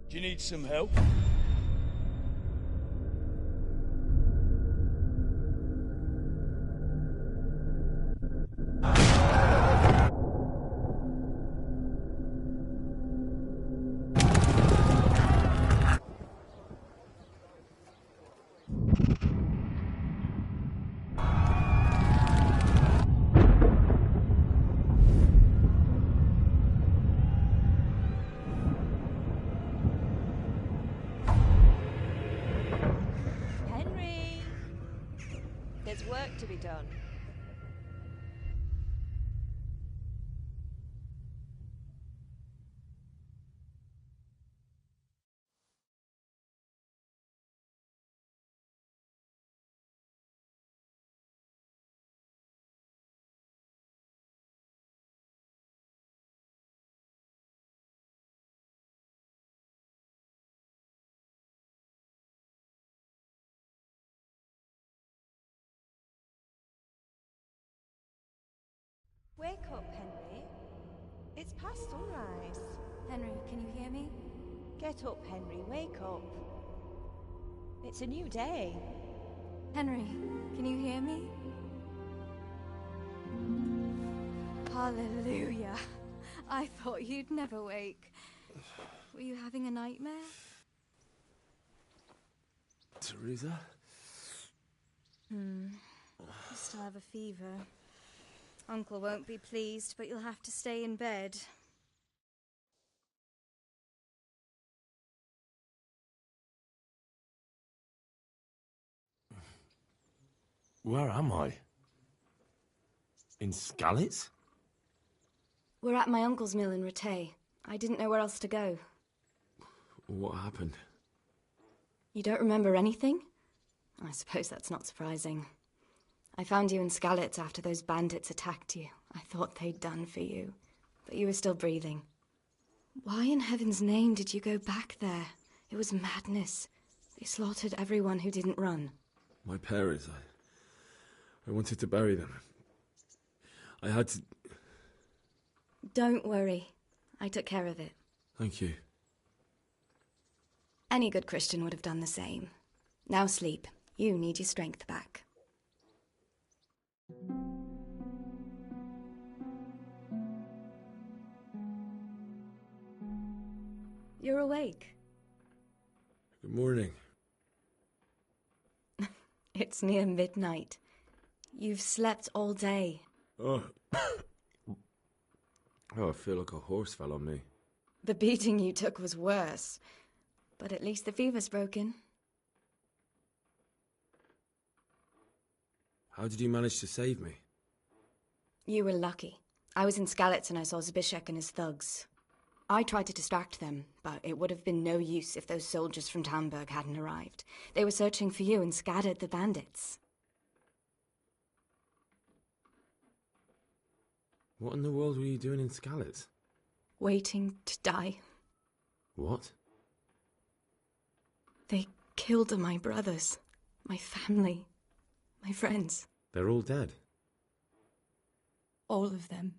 S17: Do you need some help?
S10: There's work to be done.
S19: Wake up, Henry. It's past sunrise.
S20: Henry, can you hear me?
S19: Get up, Henry. Wake up. It's a new day.
S20: Henry, can you hear me? Hallelujah. I thought you'd never wake. Were you having a nightmare?
S6: Teresa?
S20: You still have a fever. Uncle won't be pleased, but you'll have to stay in bed.
S6: Where am I? In Skalitz?
S20: We're at my uncle's mill in Rattay. I didn't know where else to go.
S6: What happened?
S20: You don't remember anything? I suppose that's not surprising. I found you in Skalitz after those bandits attacked you. I thought they'd done for you, but you were still breathing. Why in heaven's name did you go back there? It was madness. They slaughtered everyone who didn't run.
S6: My parents, I wanted to bury them. I had to...
S20: Don't worry. I took care of it.
S6: Thank you.
S20: Any good Christian would have done the same. Now sleep. You need your strength back. You're awake.
S6: Good morning.
S20: It's near midnight. You've slept all day.
S6: Oh. I feel like a horse fell on me.
S20: The beating you took was worse. But at least the fever's broken.
S6: How did you manage to save me?
S20: You were lucky. I was in Skalitz and I saw Zbyszek and his thugs. I tried to distract them, but it would have been no use if those soldiers from Tamburg hadn't arrived. They were searching for you and scattered the bandits.
S6: What in the world were you doing in Skalitz?
S20: Waiting to die.
S6: What?
S20: They killed my brothers, my family, my friends.
S6: They're all dead?
S20: All of them.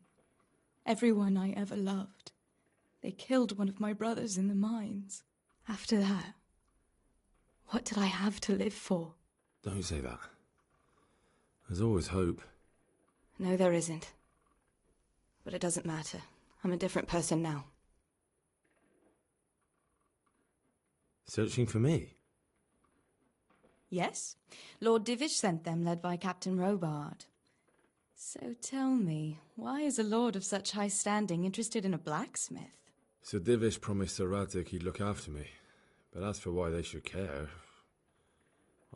S20: Everyone I ever loved. They killed one of my brothers in the mines. After that, what did I have to live for?
S6: Don't say that. There's always hope.
S20: No, there isn't. But it doesn't matter. I'm a different person now.
S6: Searching for me?
S20: Yes. Lord Divish sent them, led by Captain Robard. So tell me, why is a lord of such high standing interested in a blacksmith?
S6: Sir Divish promised Sir Radzik he'd look after me. But as for why they should care,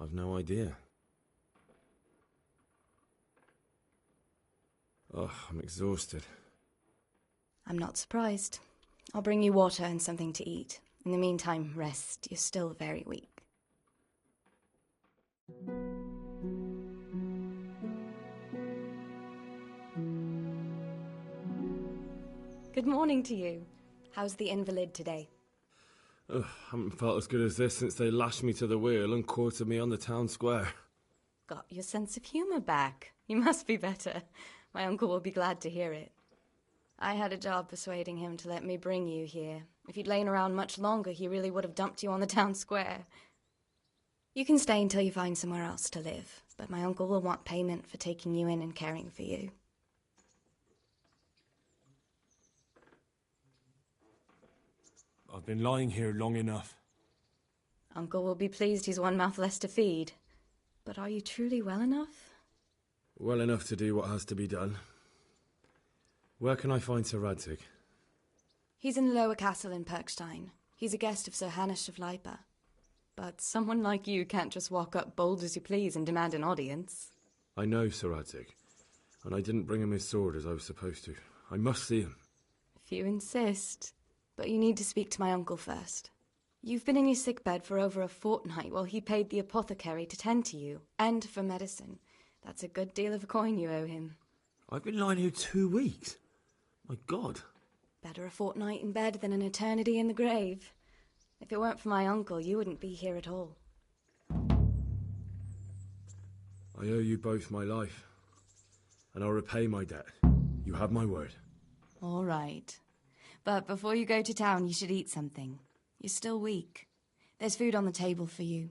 S6: I've no idea. Oh, I'm exhausted.
S20: I'm not surprised. I'll bring you water and something to eat. In the meantime, rest. You're still very weak. Good morning to you. How's the invalid today?
S6: Ugh, haven't felt as good as this since they lashed me to the wheel and quartered me on the town square.
S20: Got your sense of humour back. You must be better. My uncle will be glad to hear it. I had a job persuading him to let me bring you here. If you'd lain around much longer, he really would have dumped you on the town square. You can stay until you find somewhere else to live, but my uncle will want payment for taking you in and caring for you.
S14: I've been lying here long enough.
S20: Uncle will be pleased he's one mouth less to feed. But are you truly well enough?
S6: Well enough to do what has to be done. Where can I find Sir Radzig?
S20: He's in the lower castle in Perkstein. He's a guest of Sir Hanush of Leipa. But someone like you can't just walk up bold as you please and demand an audience.
S6: I know Sir Radzig, and I didn't bring him his sword as I was supposed to. I must see him.
S20: If you insist. But you need to speak to my uncle first. You've been in your sickbed for over a fortnight while he paid the apothecary to tend to you, and for medicine. That's a good deal of coin you owe him.
S6: I've been lying here 2 weeks. My God.
S20: Better a fortnight in bed than an eternity in the grave. If it weren't for my uncle, you wouldn't be here at all.
S6: I owe you both my life, and I'll repay my debt. You have my word.
S20: All right. But before you go to town, you should eat something. You're still weak. There's food on the table for you.